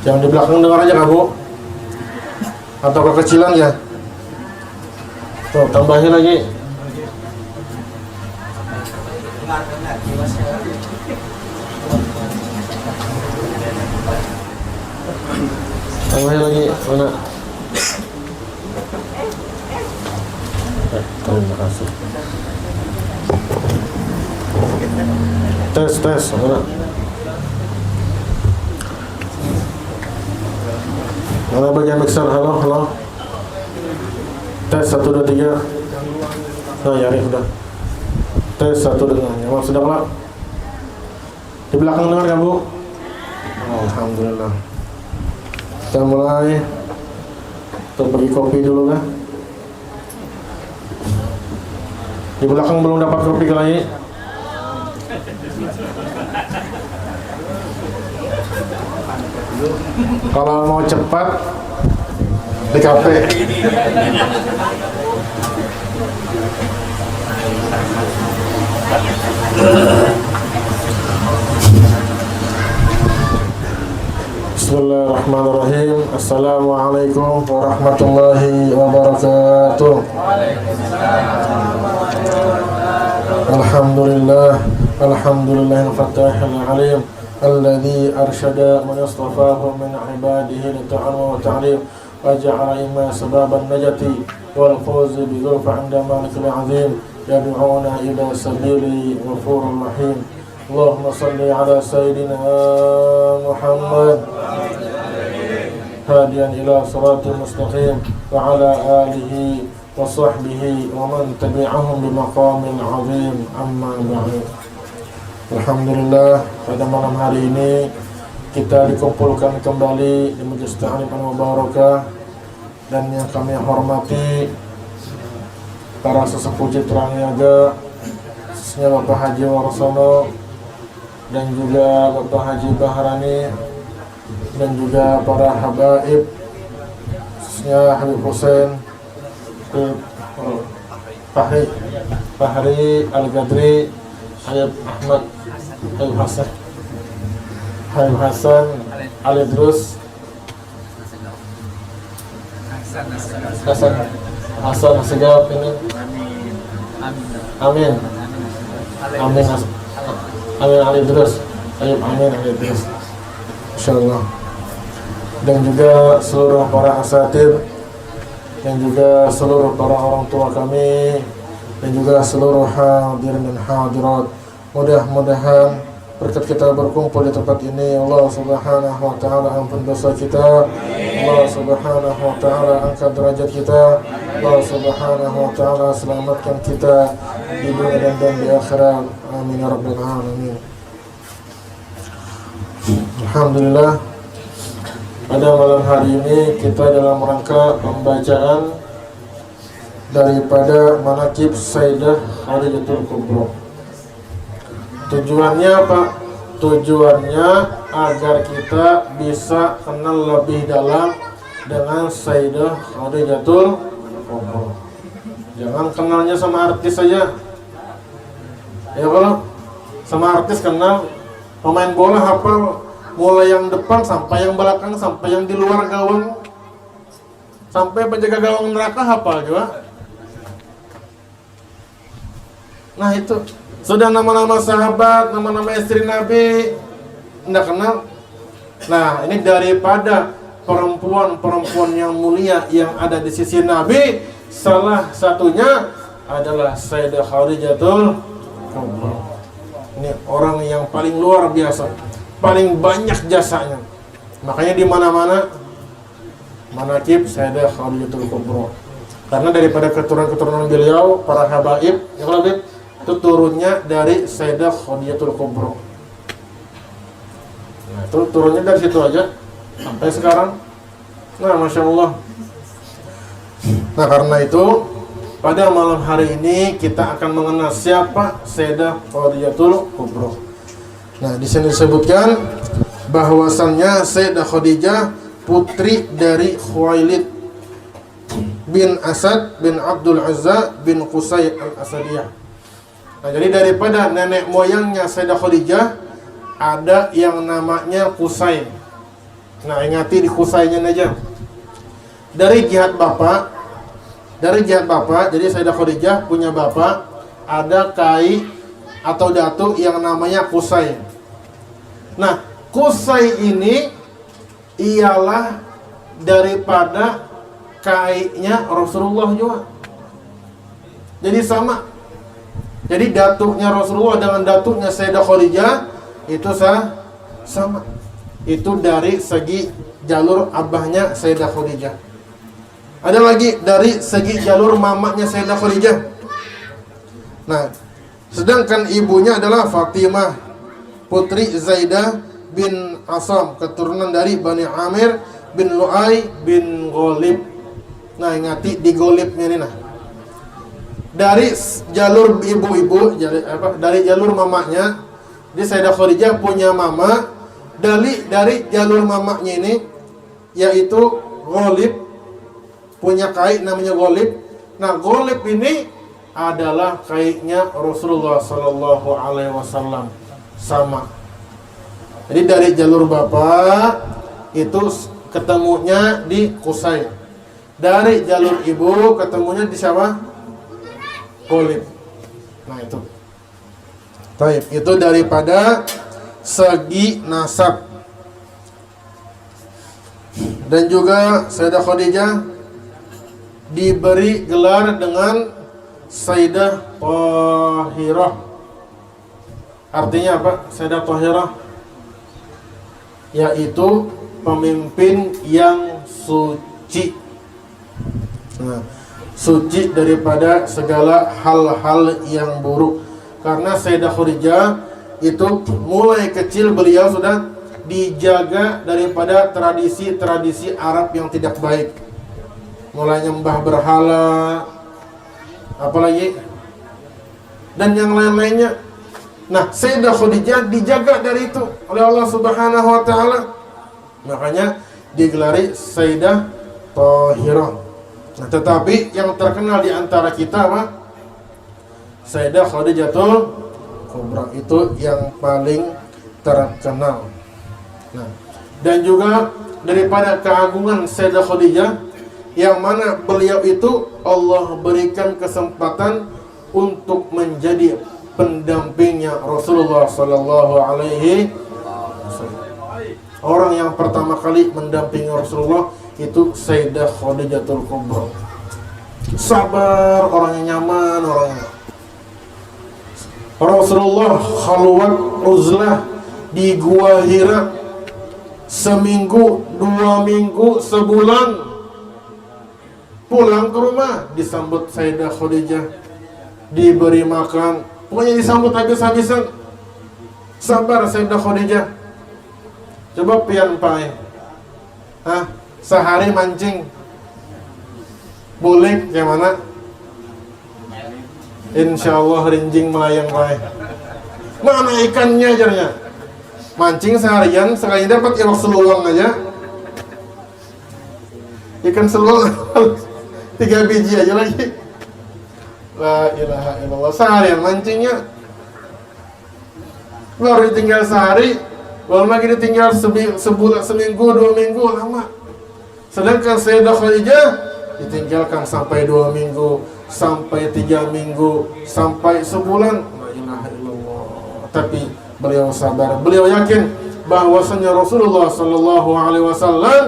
Yang di belakang dengar aja kamu. Atau kekecilan ya. Tuh, tambahin lagi. Tambahin lagi. Mana? Terima kasih. Tes. Mana? Mana bagian mixer? Halo. Tes 1 2 3. Nah, ya sudah. Tes 1 2 3. Sudah kelak. Di belakang dengar kamu? Alhamdulillah. Kita mulai. Kita bagi kopi dulu kan. Di belakang belum dapat kopi kali. Kalau mau cepat di kafe. Bismillahirrahmanirrahim. Assalamualaikum warahmatullahi wabarakatuh. Alhamdulillah, alhamdulillahil fatihil alim alladzi arsyada man yastafahu min ibadihi li ta'allum wa ta'lim wa ja'ala imma sababan najati wal fawzi bi zulfa 'inda malikil 'azim yad'una ila sabili ghafurur rahim. Allahumma salli ala sayyidina Muhammad hadiyan ila siratal mustaqim wa ala alihi wa sahbihi wa man tabi'ahum bi maqamin 'azim amma ba'du. Alhamdulillah, pada malam hari ini kita dikumpulkan kembali di Majelis Ta'lim Al-Mubarakah, dan yang kami hormati para sesepuh Citra Niaga, khususnya Bapak Haji Warsono dan juga Bapak Haji Bahrani, dan juga para habaib, khususnya Habib Hussein, Fahri Al-Gadri, Habib Ahmad, Habib Hasan, Ali Drus, Hasan Segaf ini, Amin Ali Drus, Habib Amin Ali Drus, insyaallah. Dan juga seluruh para asatid, dan juga seluruh para orang tua kami, dan juga seluruh hadirin dan hadirat. Mudah-mudahan berkat kita berkumpul di tempat ini, Allah Subhanahu wa taala ampun dosa kita, Allah Subhanahu wa taala angkat derajat kita, Allah Subhanahu wa taala selamatkan kita di dunia dan di akhirat. Amin ya rabbal alamin. Alhamdulillah, pada malam hari ini kita dalam rangka pembacaan daripada Manaqib Sayyidah Khadijatul Kubra. Tujuannya apa? Tujuannya agar kita bisa kenal lebih dalam dengan Sayyidah Khadijatul Kubra. Jangan kenalnya sama artis saja. Ya, kalau sama artis kenal, pemain bola hafal mulai yang depan sampai yang belakang, sampai yang di luar gawang, sampai penjaga gawang neraka hafal juga. Nah itu sudah nama-nama sahabat, nama-nama istri Nabi tidak kenal. Nah ini daripada perempuan-perempuan yang mulia yang ada di sisi Nabi, salah satunya adalah Sayyidah Khadijatul Kubra. Ini orang yang paling luar biasa, paling banyak jasanya. Makanya di mana-mana Manaqib Sayyidah Khadijatul Kubra. Karena daripada keturunan-keturunan beliau, para habaib, yang lebih itu turunnya dari Sayyidah Khadijatul Kubra. Nah, itu turunnya dari situ aja sampai sekarang. Nah, Masya Allah. Nah, karena itu pada malam hari ini kita akan mengenal siapa Sayyidah Khadijatul Kubra. Nah, di sini disebutkan bahwasannya Sayyidah Khadijah putri dari Khuwailid bin Asad bin Abdul Uzza bin Qusay al-Asadiyah. Nah, jadi daripada nenek moyangnya Sayyidah Khadijah ada yang namanya Qusay. Nah, ingati di Qusaynya aja. Dari jihad bapak, jadi Sayyidah Khadijah punya bapak, ada kai atau datu yang namanya Qusay. Nah, Qusay ini ialah daripada kainya Rasulullah juga. Jadi sama. Jadi datuknya Rasulullah dengan datuknya Sayyidah Khadijah itu sama. Itu dari segi jalur abahnya Sayyidah Khadijah. Ada lagi dari segi jalur mamanya Sayyidah Khadijah. Nah, sedangkan ibunya adalah Fatimah putri Zaidah bin Asam, keturunan dari Bani Amir bin Lu'ay bin Ghalib. Nah, ingati di Ghalibnya ini nah. Dari jalur ibu-ibu, dari jalur mamanya, di Sayyidah Khadijah punya mama, dari jalur mamanya ini yaitu Ghalib, punya kai namanya Ghalib. Nah, Ghalib ini adalah kaiknya Rasulullah Sallallahu Alaihi Wasallam, sama. Jadi dari jalur bapak itu ketemunya di Qusay. Dari jalur ibu ketemunya di siapa? Ghalib. Nah itu. Baik, itu daripada segi nasab. Dan juga Sayyidah Khadijah diberi gelar dengan Sayyidah Thahirah. Artinya apa? Sayyidah Thahirah yaitu pemimpin yang suci. Nah, suci daripada segala hal-hal yang buruk. Karena Sayyidah Khadijah itu mulai kecil beliau sudah dijaga daripada tradisi-tradisi Arab yang tidak baik. Mulai nyembah berhala, apalagi dan yang lain-lainnya. Nah, Sayyidah Khadijah dijaga dari itu oleh Allah Subhanahu wa taala. Makanya digelari Sayyidah Thahirah. Nah, tetapi yang terkenal di antara kita apa? Sayyidah Khadijatul Kubra, itu yang paling terkenal. Nah, dan juga daripada keagungan Sayyidah Khadijah, yang mana beliau itu Allah berikan kesempatan untuk menjadi pendampingnya Rasulullah Sallallahu Alaihi Wasallam. Orang yang pertama kali mendampingi Rasulullah itu Sayyidah Khadijatul Kubra. Sabar, orangnya nyaman, orangnya. Rasulullah khalwat uzlah di Gua Hira seminggu, 2 minggu, sebulan. Pulang ke rumah disambut Sayyidah Khadijah, diberi makan, pokoknya disambut habis-habisan. Sabar Sayyidah Khadijah. Coba pian pai, sehari mancing boleh kayak mana? Insyaallah rinjing melayang pai. Mana ikannya ajarnya? Mancing seharian, sekali dapat ikan seluang aja. Ikan seluang 3 biji aja lagi. La ilaha illallah. Seharian mancingnya. Baru tinggal sehari, belum lagi ditinggal sebulan, seminggu, 2 minggu, lama. Sedangkan Sayyidah Khadijah ditinggalkan sampai 2 minggu, sampai 3 minggu, sampai sebulan. La ilaha illallah. Tapi beliau sabar. Beliau yakin bahwasanya Rasulullah Sallallahu Alaihi Wasallam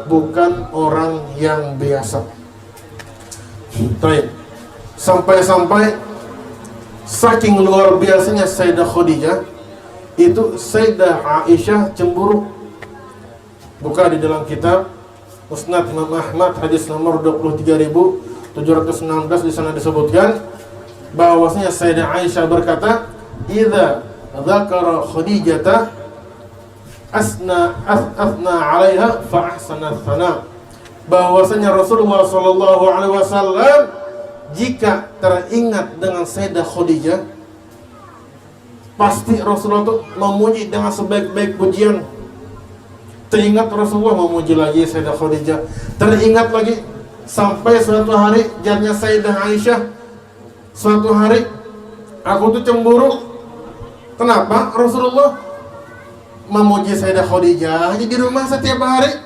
bukan orang yang biasa. Baik. Sampai-sampai saking luar biasanya Sayyidah Khadijah, itu Sayyidah Aisyah cemburu. Buka di dalam kitab Musnad Imam Ahmad hadis nomor 23.716, di sana disebutkan bahwasanya Sayyidah Aisyah berkata, "Idza dzakara Khadijah asna 'alaiha fa ahsana tsana." Bahwasanya Rasulullah sallallahu alaihi wasallam jika teringat dengan Sayyidah Khadijah, pasti Rasulullah itu memuji dengan sebaik-baik pujian. Teringat Rasulullah memuji lagi Sayyidah Khadijah. Teringat lagi sampai suatu hari jarnya Sayyidah Aisyah, suatu hari aku tuh cemburu. Kenapa? Rasulullah memuji Sayyidah Khadijah jadi di rumah setiap hari.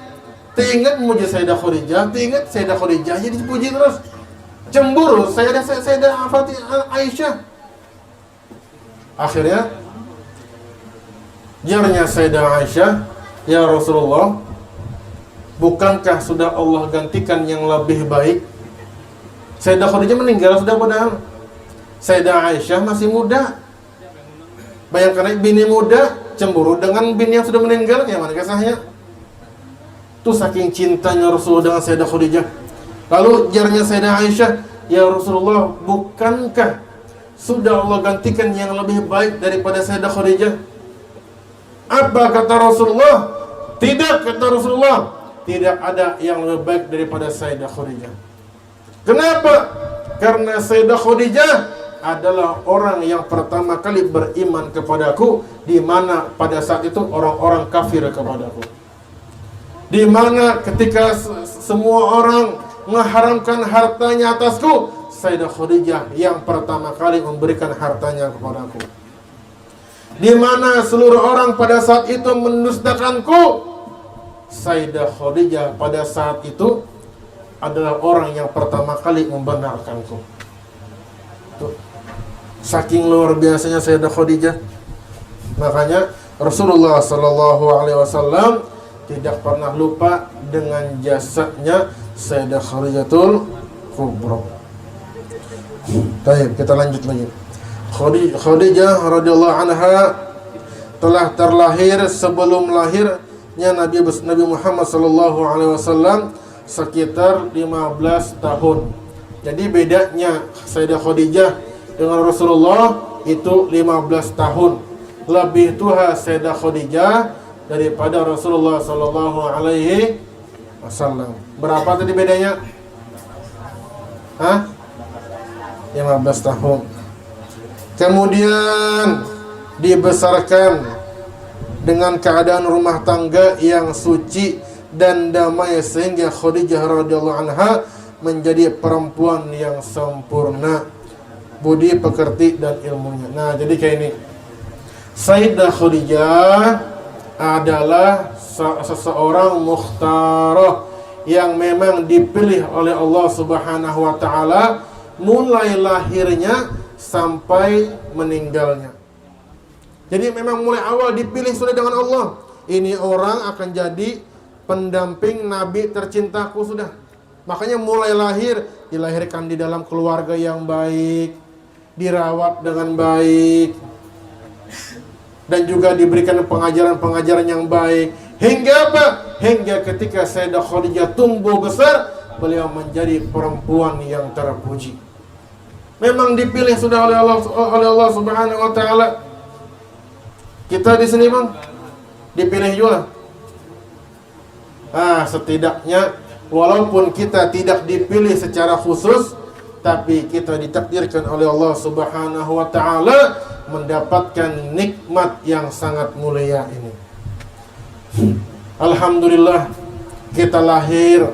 Teringat memuji Sayyidah Khadijah, teringat Sayyidah Khadijah jadi dipuji terus. Cemburu Sayyidah Aisyah. Akhirnya jarnya Sayyidah Aisyah, "Ya Rasulullah, bukankah sudah Allah gantikan yang lebih baik?" Sayyidah Khadijah meninggal sudah, padahal Sayyidah Aisyah masih muda. Bayangkan bini muda cemburu dengan bini yang sudah meninggal, gimana kisahnya? Itu saking cintanya Rasulullah dengan Sayyidah Khadijah. Lalu jarnya Sayyidah Aisyah, "Ya Rasulullah, bukankah sudah Allah gantikan yang lebih baik daripada Sayyidah Khadijah?" Apa kata Rasulullah? Tidak, kata Rasulullah, tidak ada yang lebih baik daripada Sayyidah Khadijah. Kenapa? Karena Sayyidah Khadijah adalah orang yang pertama kali beriman kepadaku, di mana pada saat itu orang-orang kafir kepadaku. Di mana ketika semua orang mengharamkan hartanya atasku, Sayyidah Khadijah yang pertama kali memberikan hartanya kepadaku. Di mana seluruh orang pada saat itu mendustakanku, Sayyidah Khadijah pada saat itu adalah orang yang pertama kali membenarkanku. Tuh. Saking luar biasanya Sayyidah Khadijah. Makanya Rasulullah Sallallahu Alaihi Wasallam tidak pernah lupa dengan jasanya Sayyidah Khadijatul Kubra. Baik, kita lanjut lagi. Khadijah radhiyallahu anha telah terlahir sebelum lahirnya Nabi Muhammad sallallahu alaihi wasallam sekitar 15 tahun. Jadi bedanya Sayyidah Khadijah dengan Rasulullah itu 15 tahun. Lebih tua Sayyidah Khadijah daripada Rasulullah sallallahu alaihi wasallam. Berapa tadi bedanya? 15 tahun. Kemudian dibesarkan dengan keadaan rumah tangga yang suci dan damai, sehingga Khadijah radhiyallahu anha menjadi perempuan yang sempurna budi pekerti dan ilmunya. Nah, jadi kayak ini. Sayyidah Khadijah adalah seseorang mukhtarah yang memang dipilih oleh Allah Subhanahu wa taala mulai lahirnya sampai meninggalnya. Jadi memang mulai awal dipilih sudah dengan Allah. Ini orang akan jadi pendamping Nabi tercintaku sudah. Makanya mulai lahir dilahirkan di dalam keluarga yang baik, dirawat dengan baik, dan juga diberikan pengajaran-pengajaran yang baik. Hingga apa? Hingga ketika Sayyidah Khadijah tumbuh besar, beliau menjadi perempuan yang terpuji. Memang dipilih sudah oleh Allah Subhanahu wa taala. Kita di sini Bang dipilih juga. Setidaknya walaupun kita tidak dipilih secara khusus, tapi kita ditakdirkan oleh Allah Subhanahu wa taala mendapatkan nikmat yang sangat mulia ini. Alhamdulillah kita lahir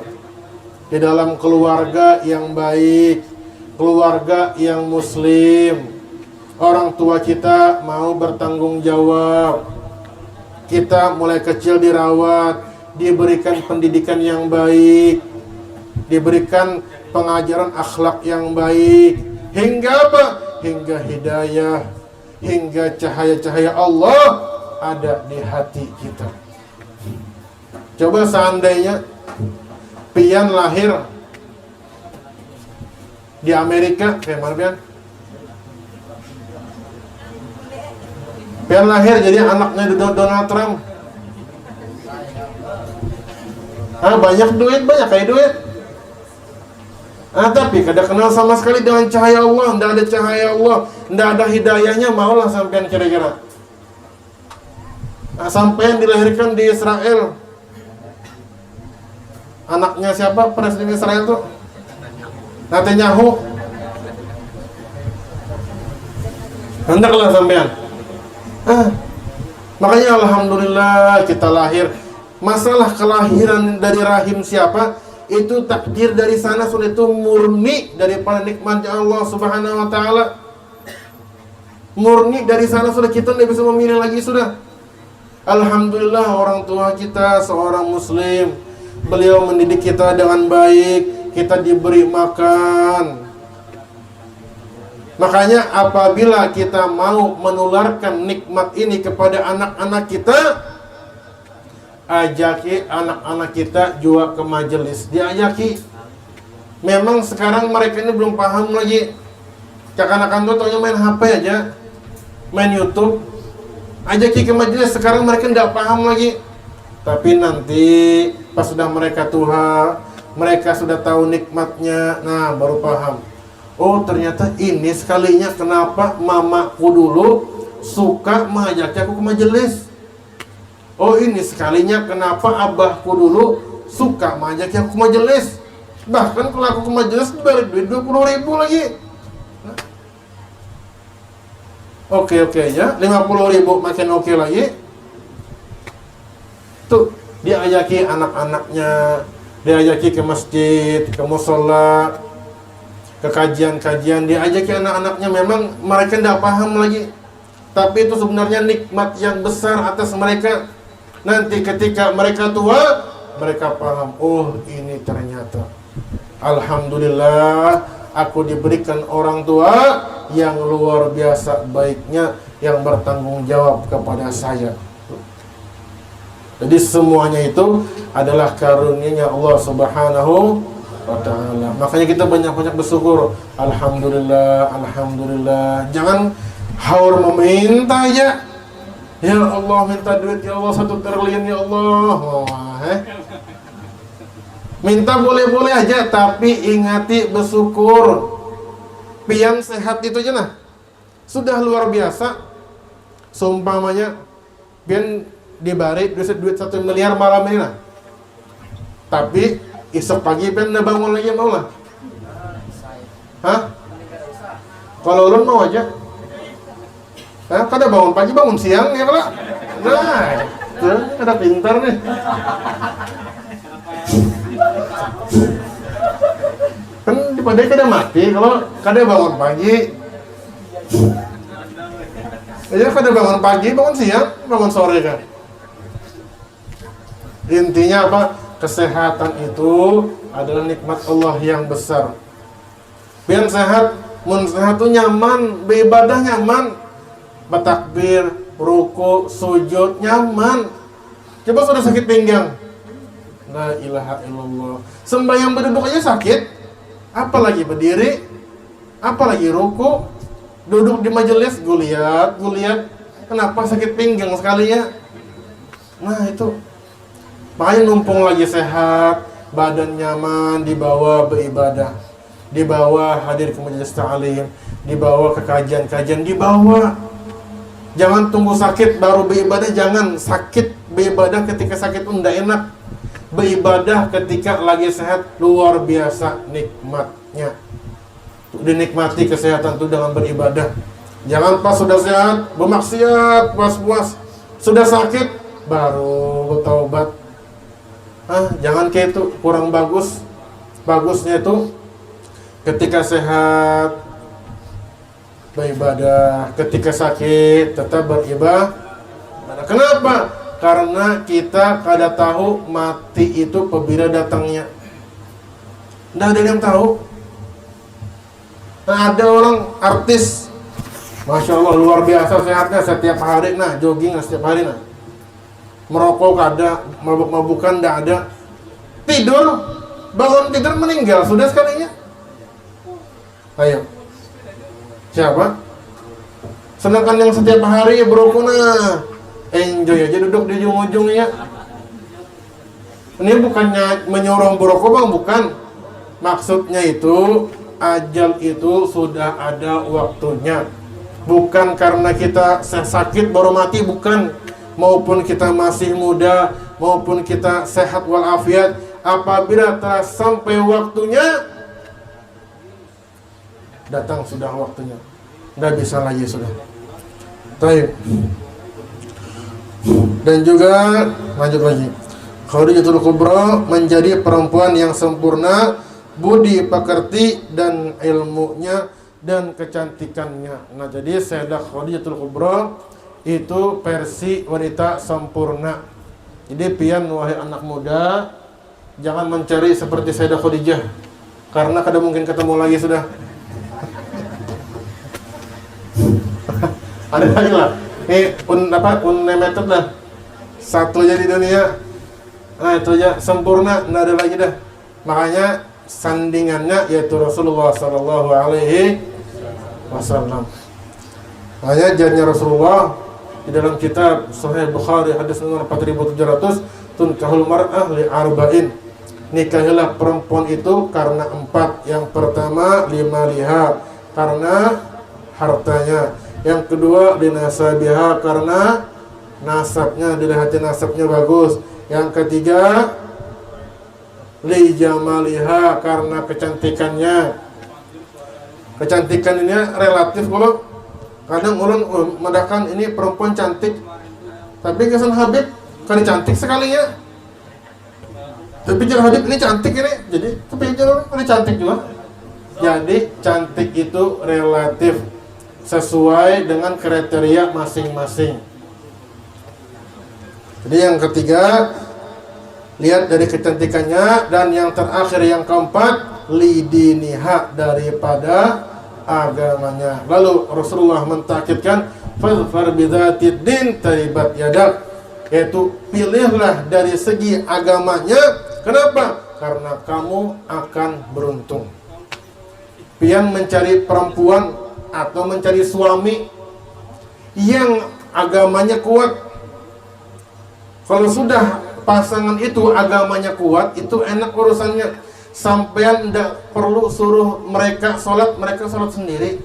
di dalam keluarga yang baik, keluarga yang muslim. Orang tua kita mau bertanggung jawab. Kita mulai kecil dirawat, diberikan pendidikan yang baik, diberikan pengajaran akhlak yang baik. Hingga apa? Hingga hidayah, hingga cahaya-cahaya Allah ada di hati kita. Coba seandainya Pian lahir di Amerika, kayak mana Pian? Pian lahir jadi anaknya Donald Trump. Banyak duit, banyak kayak duit. Tapi kada kenal sama sekali dengan cahaya Allah, tidak ada cahaya Allah, tidak ada hidayahnya, maulah sampean kira-kira. Sampean dilahirkan di Israel. Anaknya siapa presiden Israel tuh? Netanyahu. Hendaklah sampean. Makanya alhamdulillah kita lahir. Masalah kelahiran dari rahim siapa, itu takdir dari sana sudah, itu murni daripada nikmatnya Allah Subhanahu wa taala. Murni dari sana sudah, kita tidak bisa memilih lagi sudah. Alhamdulillah orang tua kita seorang muslim. Beliau mendidik kita dengan baik, kita diberi makan. Makanya apabila kita mau menularkan nikmat ini kepada anak-anak kita, ajaki anak-anak kita juga ke majelis, diajaki. Memang sekarang mereka ini belum paham lagi. Kanak-kanak tuh taunya main HP aja, main YouTube. Ajaki ke majelis, sekarang mereka tidak paham lagi. Tapi nanti pas sudah mereka tua, mereka sudah tahu nikmatnya, nah baru paham. Oh ternyata ini sekalinya kenapa mamaku dulu suka mengajaknya aku ke majelis. Oh ini sekalinya kenapa abahku dulu suka ngajak yang ke majelis. Bahkan kalau aku ke majelis balik duit 20.000 lagi. Oke aja 50.000 makin oke lagi. Tuh diajaki anak-anaknya, diajaki ke masjid, ke musola, ke kajian-kajian, diajaki anak-anaknya. Memang mereka tidak paham lagi, tapi itu sebenarnya nikmat yang besar atas mereka. Nanti ketika mereka tua, mereka paham, oh ini ternyata alhamdulillah aku diberikan orang tua yang luar biasa baiknya, yang bertanggung jawab kepada saya. Jadi semuanya itu adalah karunia Allah Subhanahu wa ta'ala. Makanya kita banyak-banyak bersyukur. Alhamdulillah, alhamdulillah. Jangan haur meminta aja. Ya Allah minta duit, ya Allah 1 triliun ya Allah. Minta boleh-boleh aja, tapi ingati bersyukur. Pian sehat itu aja nah, sudah luar biasa. Seumpamanya pian dibari duit 1 miliar malam ini nah, tapi esok pagi pian udah bangun lagi, mau lah? Hah? Kalau ulun mau aja. Kada bangun pagi, bangun siang ya kalau. Nah, itu kada pintar nih. Kan dipadai kada mati kalau kada bangun pagi. Ya kada bangun pagi, bangun siang, bangun sore kan. Intinya apa? Kesehatan itu adalah nikmat Allah yang besar. Biar sehat, mun sehat itu nyaman, beribadah nyaman. Bertakbir, ruku, sujud nyaman. Coba sudah sakit pinggang, la ilaha illallah. Sembahyang berduduk aja sakit, apalagi berdiri, apalagi ruku. Duduk di majelis, gue lihat, kenapa sakit pinggang sekali ya? Nah itu, makanya numpung lagi sehat, badan nyaman, dibawa beribadah, dibawa hadir ke majelis ta'lim, dibawa ke kajian-kajian, dibawa. Jangan tunggu sakit baru beribadah, jangan. Sakit beribadah ketika sakit itu tidak enak. Beribadah ketika lagi sehat luar biasa nikmatnya. Dinikmati kesehatan itu dengan beribadah. Jangan pas sudah sehat bermaksiat, puas-puas. Sudah sakit baru bertaubat. Jangan kayak itu, kurang bagus. Bagusnya itu ketika sehat beribadah, ketika sakit tetap beribadah. Kenapa? Karena kita kada tahu mati itu apabila datangnya. Tidak ada yang tahu. Nah, ada orang artis, masya Allah luar biasa sehatnya, setiap hari nah jogging setiap hari nah. Merokok kada, mabuk-mabukan tidak ada. Tidur, bangun tidur meninggal sudah sekalinya. Ayo. Siapa? Sedangkan yang setiap hari berokok nah enjoy aja duduk di ujung-ujungnya. Ini bukannya menyorong berokok bang, bukan. Maksudnya itu ajal itu sudah ada waktunya. Bukan karena kita sakit baru mati, bukan. Maupun kita masih muda, maupun kita sehat walafiat, apabila telah sampai waktunya, datang sudah waktunya, tidak bisa lagi sudah. Baik. Dan juga lanjut lagi. Khadijatul Kubra menjadi perempuan yang sempurna, budi pekerti dan ilmunya dan kecantikannya. Nah, jadi Sayyidah Khadijatul Kubra itu versi wanita sempurna. Jadi pian wahai anak muda, jangan mencari seperti Sayyidah Khadijah, karena kada mungkin ketemu lagi sudah. Ada lagi lah. Unlimited dah. Satu aja di dunia. Nah itu aja sempurna, nggak ada lagi dah. Makanya sandingannya yaitu Rasulullah Sallallahu Alaihi Wasallam. Makanya janjinya Rasulullah di dalam kitab Sahih Bukhari hadis nomor 4700, tunkahul mar'ah li arba'in. Nikahilah perempuan itu karena 4. Yang pertama limaliha, karena hartanya. Yang kedua linasabiha, karena nasabnya, dilihat nasabnya bagus. Yang ketiga, li jamaliha, karena kecantikannya. Kecantikan ini relatif. Kalau kadang ulun mendahkan ini perempuan cantik, tapi kesan Habib kan cantik sekalinya. Tapi jangan Habib ini cantik ini, jadi tapi jangan ini cantik juga. Jadi cantik itu relatif sesuai dengan kriteria masing-masing. Jadi yang ketiga, lihat dari kecantikannya. Dan yang terakhir, yang keempat, lidiniha, daripada agamanya. Lalu Rasulullah mentakidkan fadfar bidzatid din taribat yadak, yaitu pilihlah dari segi agamanya. Kenapa? Karena kamu akan beruntung. Pian mencari perempuan atau mencari suami yang agamanya kuat. Kalau sudah pasangan itu agamanya kuat, itu enak urusannya. Sampean tidak perlu suruh mereka sholat sendiri.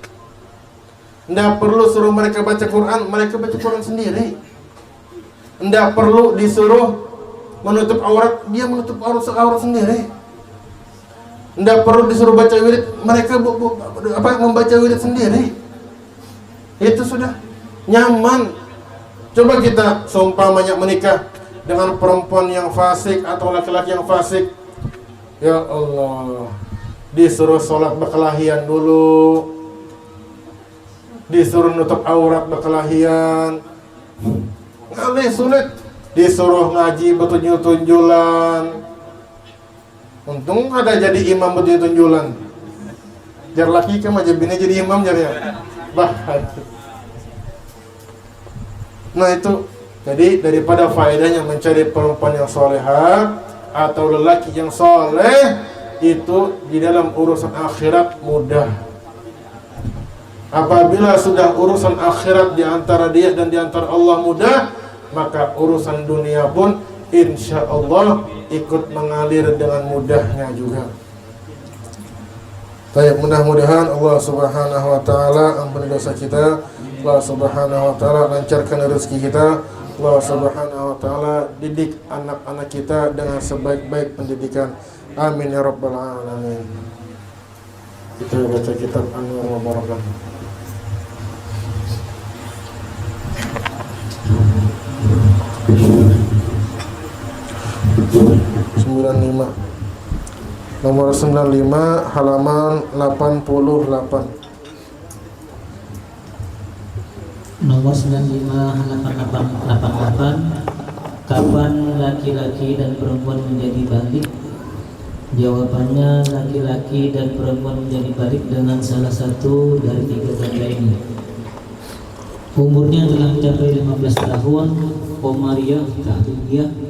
Tidak perlu suruh mereka baca Quran, mereka baca Quran sendiri. Tidak perlu disuruh menutup aurat, dia menutup aurat sendiri. Tidak perlu disuruh baca wirid, mereka membaca wirid sendiri. Itu sudah nyaman. Coba kita seumpamanya menikah dengan perempuan yang fasik atau laki-laki yang fasik. Ya Allah, disuruh sholat berkelahian dulu, disuruh nutup aurat berkelahian, ngalih sulit. Disuruh ngaji betunjul-tunjulan. Untung ada jadi imam betunjul-tunjulan. Jar laki ke majabini jadi imam jar ya. Nah itu, jadi daripada faedahnya mencari perempuan yang solehah atau lelaki yang soleh, itu di dalam urusan akhirat mudah. Apabila sudah urusan akhirat di antara dia dan di antara Allah mudah, maka urusan dunia pun insya Allah ikut mengalir dengan mudahnya juga. Baik, mudah-mudahan Allah Subhanahu wa taala ampuni dosa kita, Allah Subhanahu wa taala lancarkan rezeki kita, Allah Subhanahu wa taala didik anak-anak kita dengan sebaik-baik pendidikan. Amin ya rabbal alamin. Kita baca kitab Anwar wa Barakat. 95, nomor 95, halaman 88. Nomor 95 halaman 88. Kapan laki-laki dan perempuan menjadi balik? Jawabannya, laki-laki dan perempuan menjadi balik dengan salah satu dari tiga tanda ini. Umurnya telah mencapai 15 tahun, komariah, ta'dudiyah,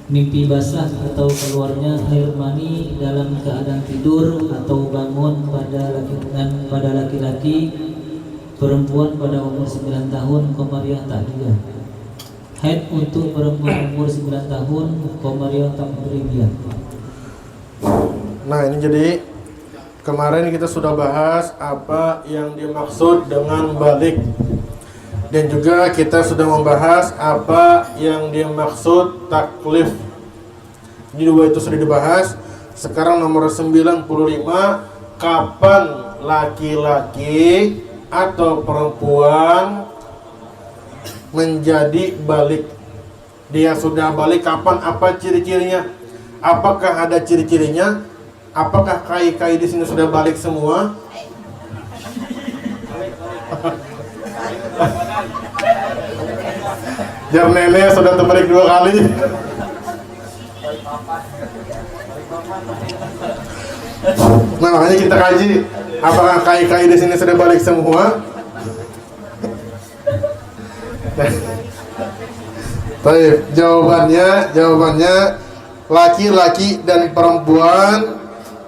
mimpi basah atau keluarnya air mani dalam keadaan tidur atau bangun pada laki-laki, perempuan pada umur 9 tahun, komariah ta'dudiyah. Haid untuk perempuan umur 9 tahun, komariah ta'dudiyah. Nah ini jadi kemarin kita sudah bahas apa yang dimaksud dengan balik, dan juga kita sudah membahas apa yang dimaksud taklif. Jadi dua itu sudah dibahas. Sekarang nomor 95, kapan laki-laki atau perempuan menjadi balik? Dia sudah balik kapan? Apa ciri-cirinya? Apakah ada ciri-cirinya? Apakah kai-kai di sini sudah balik semua? Jar nenek sudah terbalik 2 kali. Nah makanya kita kaji, apakah kai-kai di sini sudah balik semua? Baik, jawabannya laki-laki dan perempuan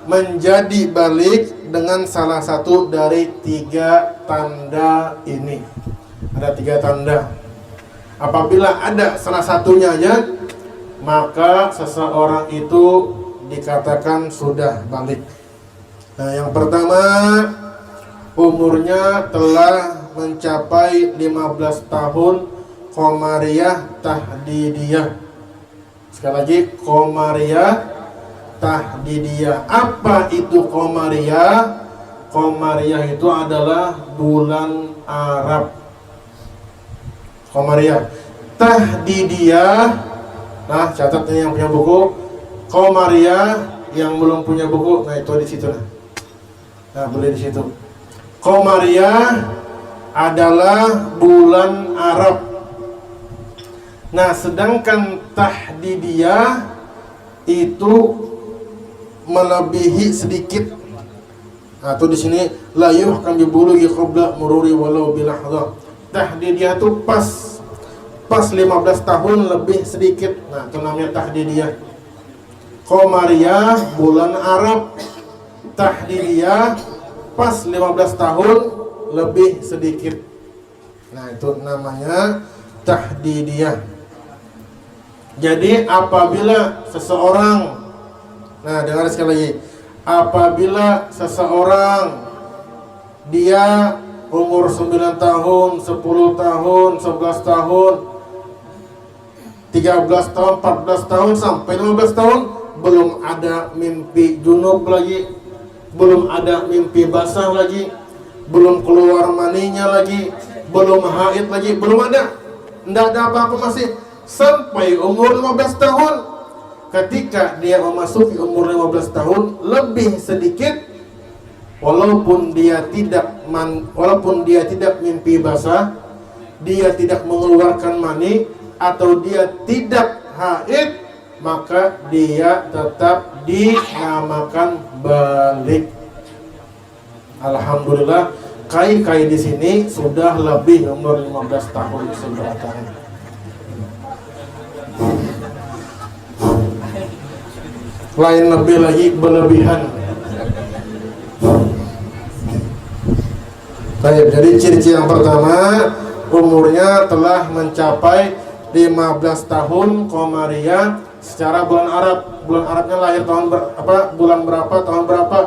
menjadi balik dengan salah satu dari 3 tanda ini. Ada 3 tanda. Apabila ada salah satunya aja, maka seseorang itu dikatakan sudah balik. Nah, yang pertama, umurnya telah mencapai 15 tahun Qamariyah, Tahdidiyah. Sekali lagi, Qamariyah, Tahdidiyah. Apa itu Qamariyah? Qamariyah itu adalah bulan Arab. Qamariyah. Tahdidiyah. Nah, catat ini yang punya buku. Qamariyah, yang belum punya buku, nah itu di situ. Nah, boleh di situ. Qamariyah adalah bulan Arab. Nah, sedangkan Tahdidiyah itu melebihi sedikit. Nah, itu di sini la yuhkam bi bulughi qabla mururi walau bi lahdhah. Tahdidiyah itu pas 15 tahun lebih sedikit. Nah, itu namanya Tahdidiyah. Qamariyah bulan Arab. Tahdidiyah pas 15 tahun lebih sedikit. Nah, itu namanya Tahdidiyah. Jadi apabila seseorang, nah dengar sekali lagi, apabila seseorang dia umur 9 tahun, 10 tahun, 11 tahun, 13 tahun, 14 tahun, sampai 15 tahun belum ada mimpi junub lagi, belum ada mimpi basah lagi, belum keluar maninya lagi, belum haid lagi, belum ada, tidak ada apa-apa masih sampai umur 15 tahun. Ketika dia memasuki umur 15 tahun lebih sedikit, walaupun dia tidak mimpi basah, dia tidak mengeluarkan mani, atau dia tidak haid, maka dia tetap dinamakan balik. Alhamdulillah, kai-kai di sini sudah lebih umur 15 tahun sebenarnya. Lain lebih lagi berlebihan. Baik, jadi ciri-ciri yang pertama, umurnya telah mencapai 15 tahun Qamariyah secara bulan Arab. Bulan Arabnya lahir tahun bulan berapa, tahun berapa.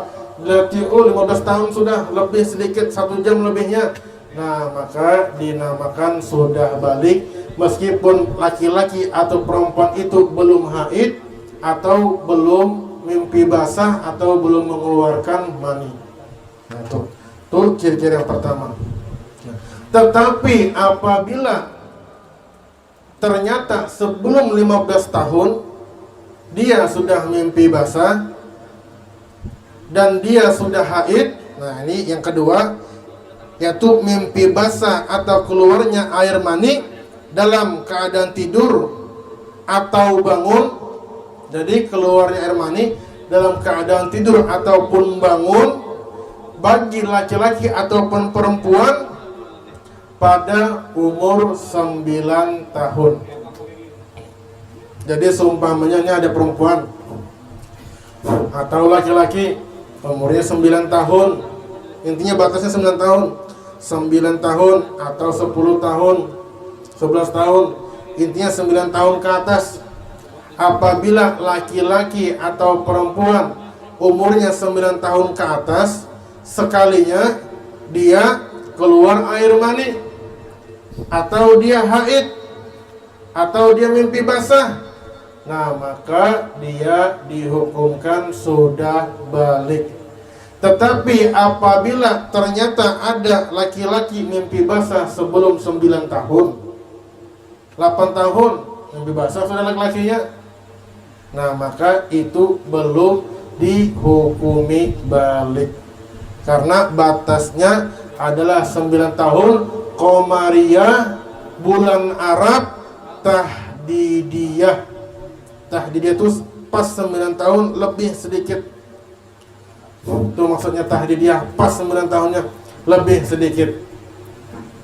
Berarti 15 tahun sudah, lebih sedikit 1 jam lebihnya. Nah, maka dinamakan sudah balik, meskipun laki-laki atau perempuan itu belum haid, atau belum mimpi basah, atau belum mengeluarkan mani. Nah, itu ciri-ciri yang pertama. Tetapi apabila ternyata sebelum 15 tahun dia sudah mimpi basah dan dia sudah haid, nah ini yang kedua, yaitu mimpi basah atau keluarnya air mani dalam keadaan tidur atau bangun. Jadi keluarnya air mani dalam keadaan tidur ataupun bangun bagi laki-laki ataupun perempuan pada umur 9 tahun. Jadi seumpamanya ini ada perempuan atau laki-laki umurnya 9 tahun, intinya batasnya 9 tahun, 9 tahun atau 10 tahun, 11 tahun, intinya 9 tahun ke atas. Apabila laki-laki atau perempuan umurnya 9 tahun ke atas, sekalinya dia keluar air mani, atau dia haid, atau dia mimpi basah, nah maka dia dihukumkan sudah balik. Tetapi apabila ternyata ada laki-laki mimpi basah sebelum 9 tahun, 8 tahun mimpi basah sudah laki-lakinya, nah maka itu belum dihukumi balik, karena batasnya adalah 9 tahun Qamariyah bulan Arab, Tahdidiyah. Tahdidiyah itu pas 9 tahun lebih sedikit. Itu maksudnya Tahdidiyah, pas 9 tahunnya lebih sedikit.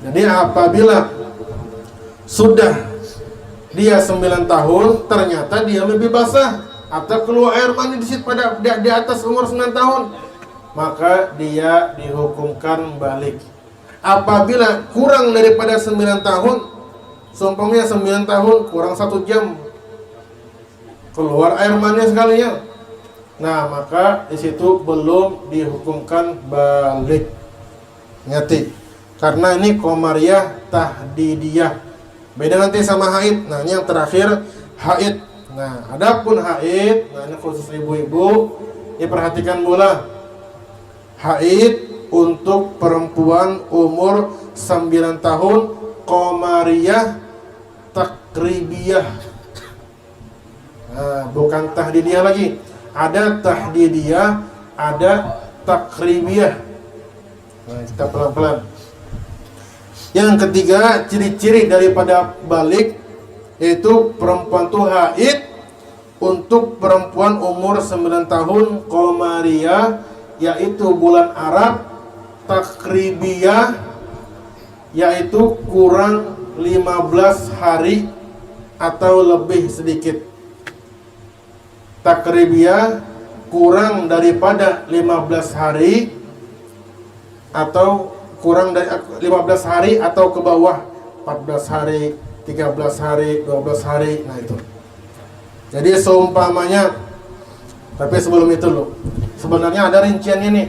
Jadi apabila sudah dia 9 tahun ternyata dia mimpi basah atau keluar air mani di situ pada di atas umur 9 tahun, maka dia dihukumkan balik. Apabila kurang daripada 9 tahun, seumpamanya 9 tahun kurang 1 jam keluar air mani sekalinya, nah maka di situ belum dihukumkan balik. Ngerti? Karena ini Qamariyah Tahdidiyah. Beda nanti sama haid. Nah, ini yang terakhir haid. Nah, adapun haid, nah ini khusus ibu-ibu, diperhatikan pula. Haid untuk perempuan umur 9 tahun, qamariyah, takribiyah. Nah, bukan tahdidiyah lagi. Ada tahdidiyah, ada takribiyah. Nah, kita pelan-pelan. Yang ketiga, ciri-ciri daripada balik, yaitu perempuan itu haid untuk perempuan umur 9 tahun, qamariyah, yaitu bulan Arab, takribiyah, yaitu kurang 15 hari atau lebih sedikit. Takribiyah kurang daripada 15 hari atau kurang dari 15 hari atau ke bawah, 14 hari, 13 hari, 12 hari. Nah itu. Jadi seumpamanya, tapi sebelum itu loh, sebenarnya ada rinciannya nih.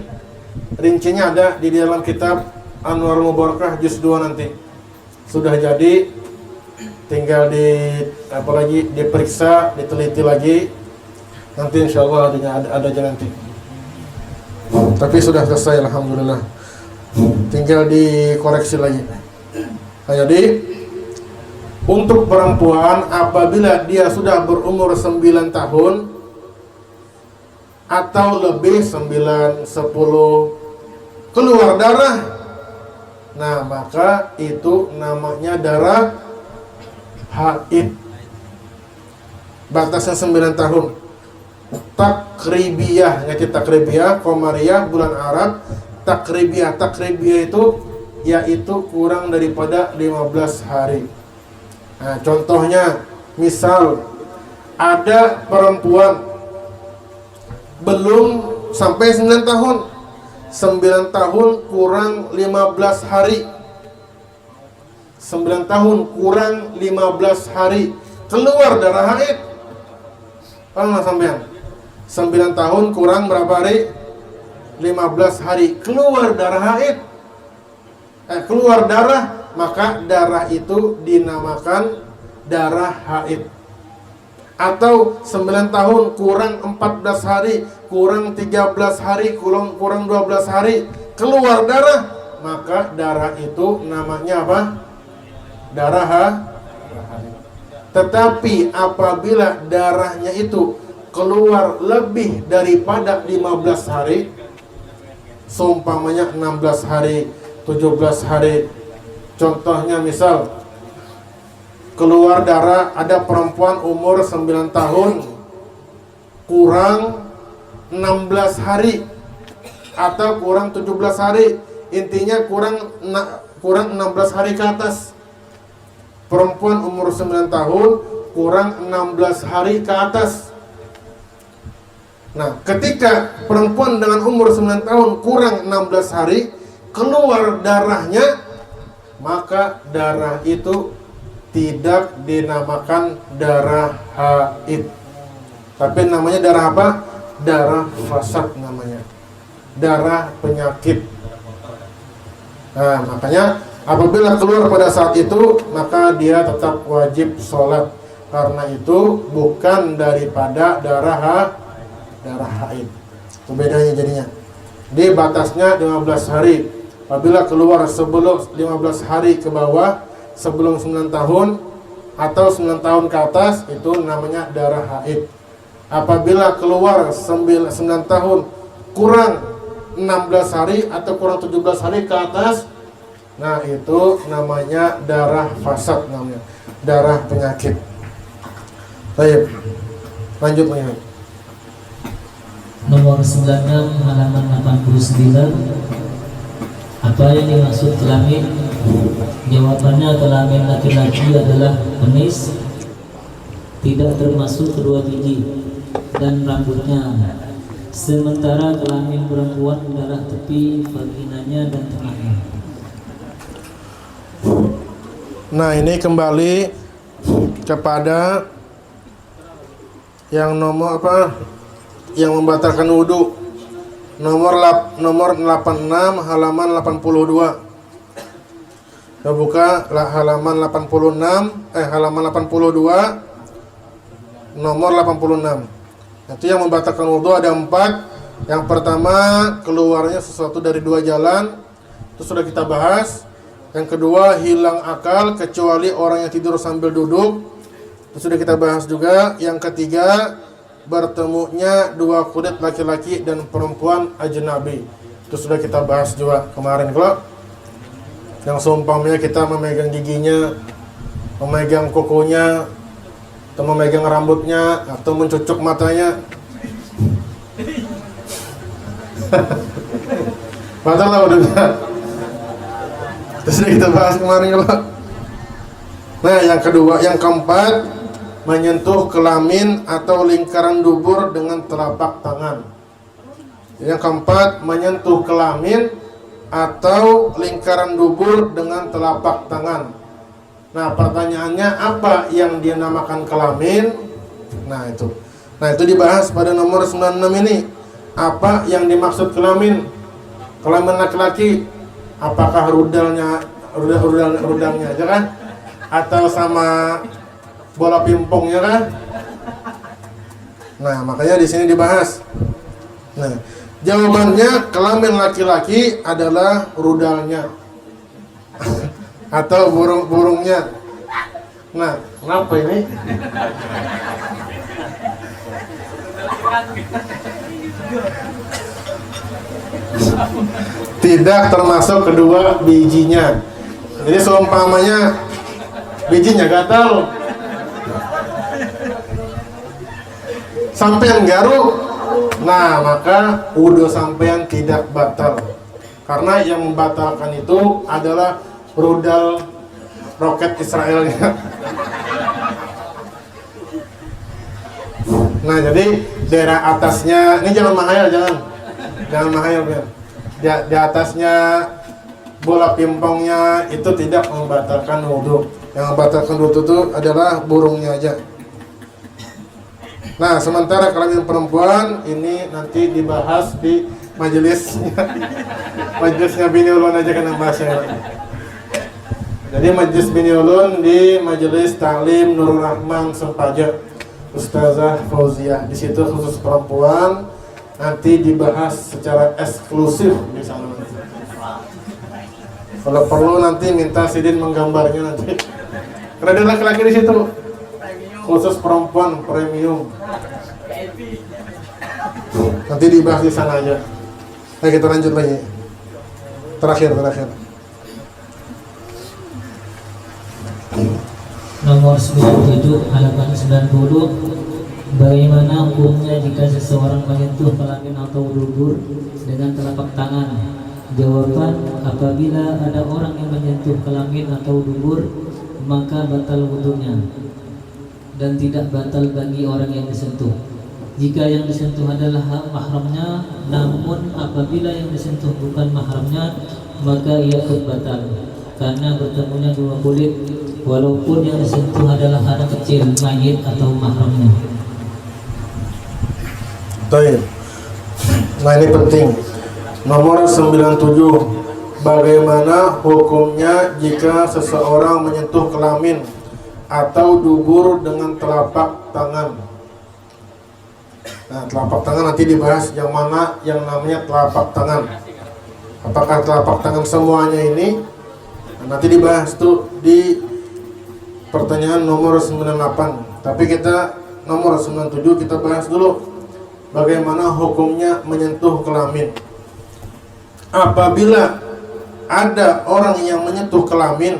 Rinciannya ada di dalam kitab Anwarul Mubarakah juz 2 nanti. Sudah jadi, tinggal apalagi diperiksa, diteliti lagi. Nanti insya Allah ada aja nanti. Tapi sudah selesai alhamdulillah. Tinggal dikoreksi lagi. Nah, jadi untuk perempuan apabila dia sudah berumur 9 tahun atau lebih, 9, 10, keluar darah, nah maka itu namanya darah haid. Batasnya 9 tahun. Takribiyah, yaitu takribiyah, qamariyah, bulan Arab. Takribiyah itu yaitu kurang daripada 15 hari. Nah, contohnya, misal ada perempuan belum sampai 9 tahun. 9 tahun kurang 15 hari. 9 tahun kurang 15 hari keluar darah haid. Paham sampean? 9 tahun kurang berapa hari? 15 hari keluar darah haid. Keluar darah, maka darah itu dinamakan darah haid. Atau 9 tahun kurang 14 hari, kurang 13 hari, kurang 12 hari keluar darah, maka darah itu namanya apa? Darah haid. Tetapi apabila darahnya itu keluar lebih daripada 15 hari, seumpamanya 16 hari, 17 hari. Contohnya misal keluar darah, ada perempuan umur 9 tahun kurang 16 hari atau kurang 17 hari, intinya kurang 16 hari ke atas. Perempuan umur 9 tahun kurang 16 hari ke atas. Nah, ketika perempuan dengan umur 9 tahun kurang 16 hari keluar darahnya, maka darah itu tidak dinamakan darah haid, tapi namanya darah apa? Darah fasad namanya, darah penyakit. Nah, makanya apabila keluar pada saat itu, maka dia tetap wajib sholat, karena itu bukan daripada darah haid. Itu bedanya jadinya. Di batasnya 15 hari. Apabila keluar sebelum 15 hari ke bawah, sebelum 9 tahun atau 9 tahun ke atas, itu namanya darah haid. Apabila keluar 9 tahun kurang 16 hari atau kurang 17 hari ke atas, nah itu namanya darah fasad, namanya darah penyakit. Baik, lanjut lagi. Nomor 96 halaman 89. Apa yang dimaksud kelamin? Jawabannya, kelamin laki-laki adalah penis, tidak termasuk kedua gigi dan rambutnya. Sementara kelamin perempuan adalah tepi, vaginanya dan tengahnya. Nah, ini kembali kepada yang nomor apa? Yang membatalkan wudhu. Nomor 86 halaman 82. Kita buka halaman 82 nomor 86. Itu yang membatalkan wudu ada 4. Yang pertama, keluarnya sesuatu dari 2 jalan. Itu sudah kita bahas. Yang kedua, hilang akal kecuali orang yang tidur sambil duduk. Itu sudah kita bahas juga. Yang ketiga, bertemunya 2 kulit laki-laki dan perempuan ajnabi. Itu sudah kita bahas juga kemarin. Kalau yang seumpamanya kita memegang giginya, memegang kukunya, atau memegang rambutnya, atau mencucuk matanya, batal lah udah. Terus kita bahas kemarin kalau. Nah, yang kedua, yang keempat, menyentuh kelamin atau lingkaran dubur dengan telapak tangan. Yang keempat, menyentuh kelamin atau lingkaran dubur dengan telapak tangan. Nah, pertanyaannya apa yang dia namakan kelamin? Nah, itu dibahas pada nomor 96 ini. Apa yang dimaksud kelamin? Kelamin laki-laki, apakah rudalnya aja kan? Atau sama bola pingpongnya kan? Nah, makanya di sini dibahas. Nah, jawabannya kelamin laki-laki adalah rudalnya atau burungnya. Nah, kenapa ini? Tidak termasuk kedua bijinya. Jadi seumpamanya bijinya gatal, sampean garuk, nah maka wudu sampean tidak batal. Karena yang membatalkan itu adalah rudal roket Israelnya. Nah, jadi daerah atasnya, ini jangan mahayal, jangan mahayal biar. Di atasnya bola pingpongnya itu tidak membatalkan wudu. Yang membatalkan wudu itu adalah burungnya aja. Nah, sementara kelamin perempuan ini nanti dibahas di majelisnya Bini Ulun aja kan bahasnya. Jadi majelis Bini Ulun di Majelis Ta'lim Nurul Rahman Sempaja, Ustazah Fauziah. Di situ khusus perempuan, nanti dibahas secara eksklusif di sana. Kalau perlu nanti minta Sidin menggambarnya nanti. Karena ada laki-laki di situ. Khusus perempuan premium. Nanti dibahas di sana aja. Nah, kita lanjut lagi. Terakhir. Nomor 97 halaman 90. Bagaimana hukumnya jika seseorang menyentuh kelamin atau dubur dengan telapak tangan? Jawaban, apabila ada orang yang menyentuh kelamin atau dubur, maka batal wudunya dan tidak batal bagi orang yang disentuh. Jika yang disentuh adalah mahramnya, namun apabila yang disentuh bukan mahramnya, maka ia pun batal karena bertemunya 2 kulit, walaupun yang disentuh adalah anak kecil, mayit atau mahramnya. Baik. Nah, ini penting. Nomor 97. Bagaimana hukumnya jika seseorang menyentuh kelamin atau dubur dengan telapak tangan? Nah, telapak tangan nanti dibahas yang mana yang namanya telapak tangan. Apakah telapak tangan semuanya ini? Nah, nanti dibahas tuh di pertanyaan nomor 98. Tapi kita nomor 97 kita bahas dulu. Bagaimana hukumnya menyentuh kelamin? Apabila ada orang yang menyentuh kelamin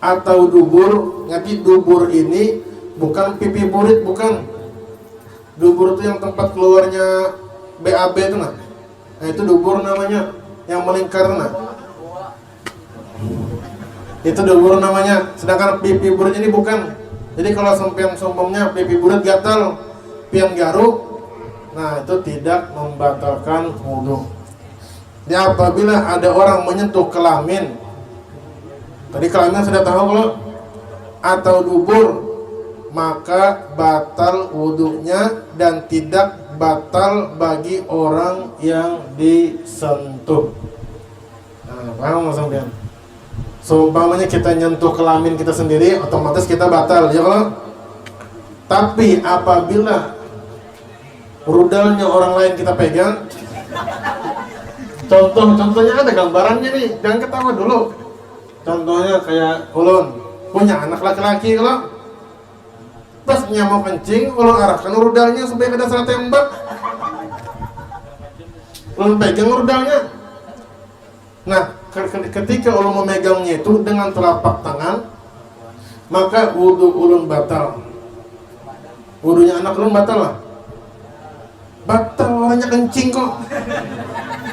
atau dubur, nanti dubur ini bukan pipi burit, bukan. Dubur itu yang tempat keluarnya BAB itu nah. Nah, itu dubur namanya, yang melingkar nah. Itu dubur namanya. Sedangkan pipi burit ini bukan. Jadi kalau sompongnya pipi burit gatal, pian garuk, nah itu tidak membatalkan wudu. Jadi apabila ada orang menyentuh kelamin, tadi kelamin sudah tahu kalau, atau dubur, maka batal wudunya dan tidak batal bagi orang yang disentuh. Nah, paham Mas Ambian? Seumpamanya kita nyentuh kelamin kita sendiri, otomatis kita batal, ya kalau. Tapi apabila rudalnya orang lain kita pegang, contohnya ada gambarannya nih, jangan ketawa dulu. Contohnya kayak ulun punya anak laki-laki, kalau pas mau kencing, ulun arahkan rudalnya supaya ada salah tembak. Ulun pegang rudalnya. Nah, ketika ulun memegangnya itu dengan telapak tangan, maka wudhu ulun batal. Wudhunya anak ulun batal lah. Batal, orangnya kencing kok.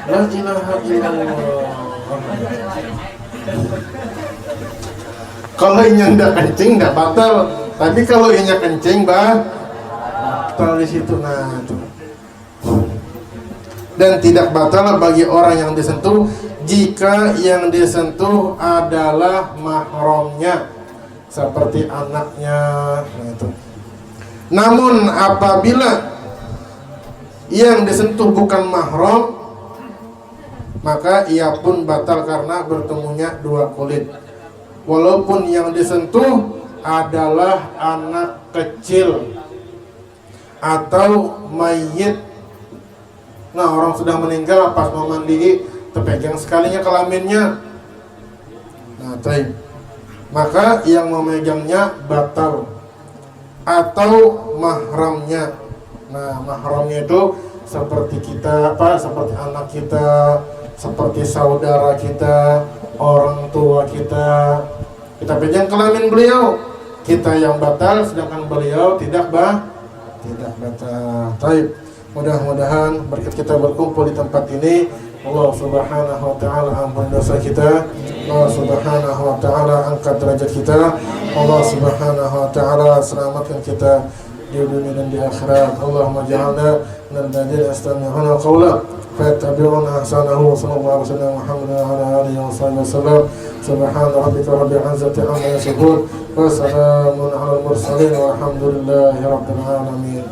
La ilaha illallah. Kalau inya ndak kencing ndak batal, tapi kalau inya kencing batal di situ. Nah, itu. Dan tidak batal bagi orang yang disentuh jika yang disentuh adalah mahramnya, seperti anaknya. Nah, itu. Namun apabila yang disentuh bukan mahram, maka ia pun batal karena bertemunya dua kulit. Walaupun yang disentuh adalah anak kecil atau mayit. Nah, orang sudah meninggal pas mau mandi terpegang sekalinya kelaminnya. Nah, maka yang memegangnya batal. Atau mahramnya. Nah, mahramnya itu seperti kita, seperti anak kita, seperti saudara kita, orang tua kita. Kita pegang kelamin beliau, kita yang batal, sedangkan beliau tidak batal. Baik, mudah-mudahan berkat kita berkumpul di tempat ini, Allah Subhanahu wa taala ampun dosa kita, Allah Subhanahu wa taala angkat derajat kita, Allah Subhanahu wa taala selamatkan kita di dunia dan di akhirat. Allahumma ja'alna minal ladzina yastami'una qawla fayattabi'una ahsanahu. Sallallahu alaihi wasallam Muhammad wa ala alihi wasallam. Subhana rabbika rabbil izzati amma yasifun wa salamun alal mursalin walhamdulillahi rabbil alamin.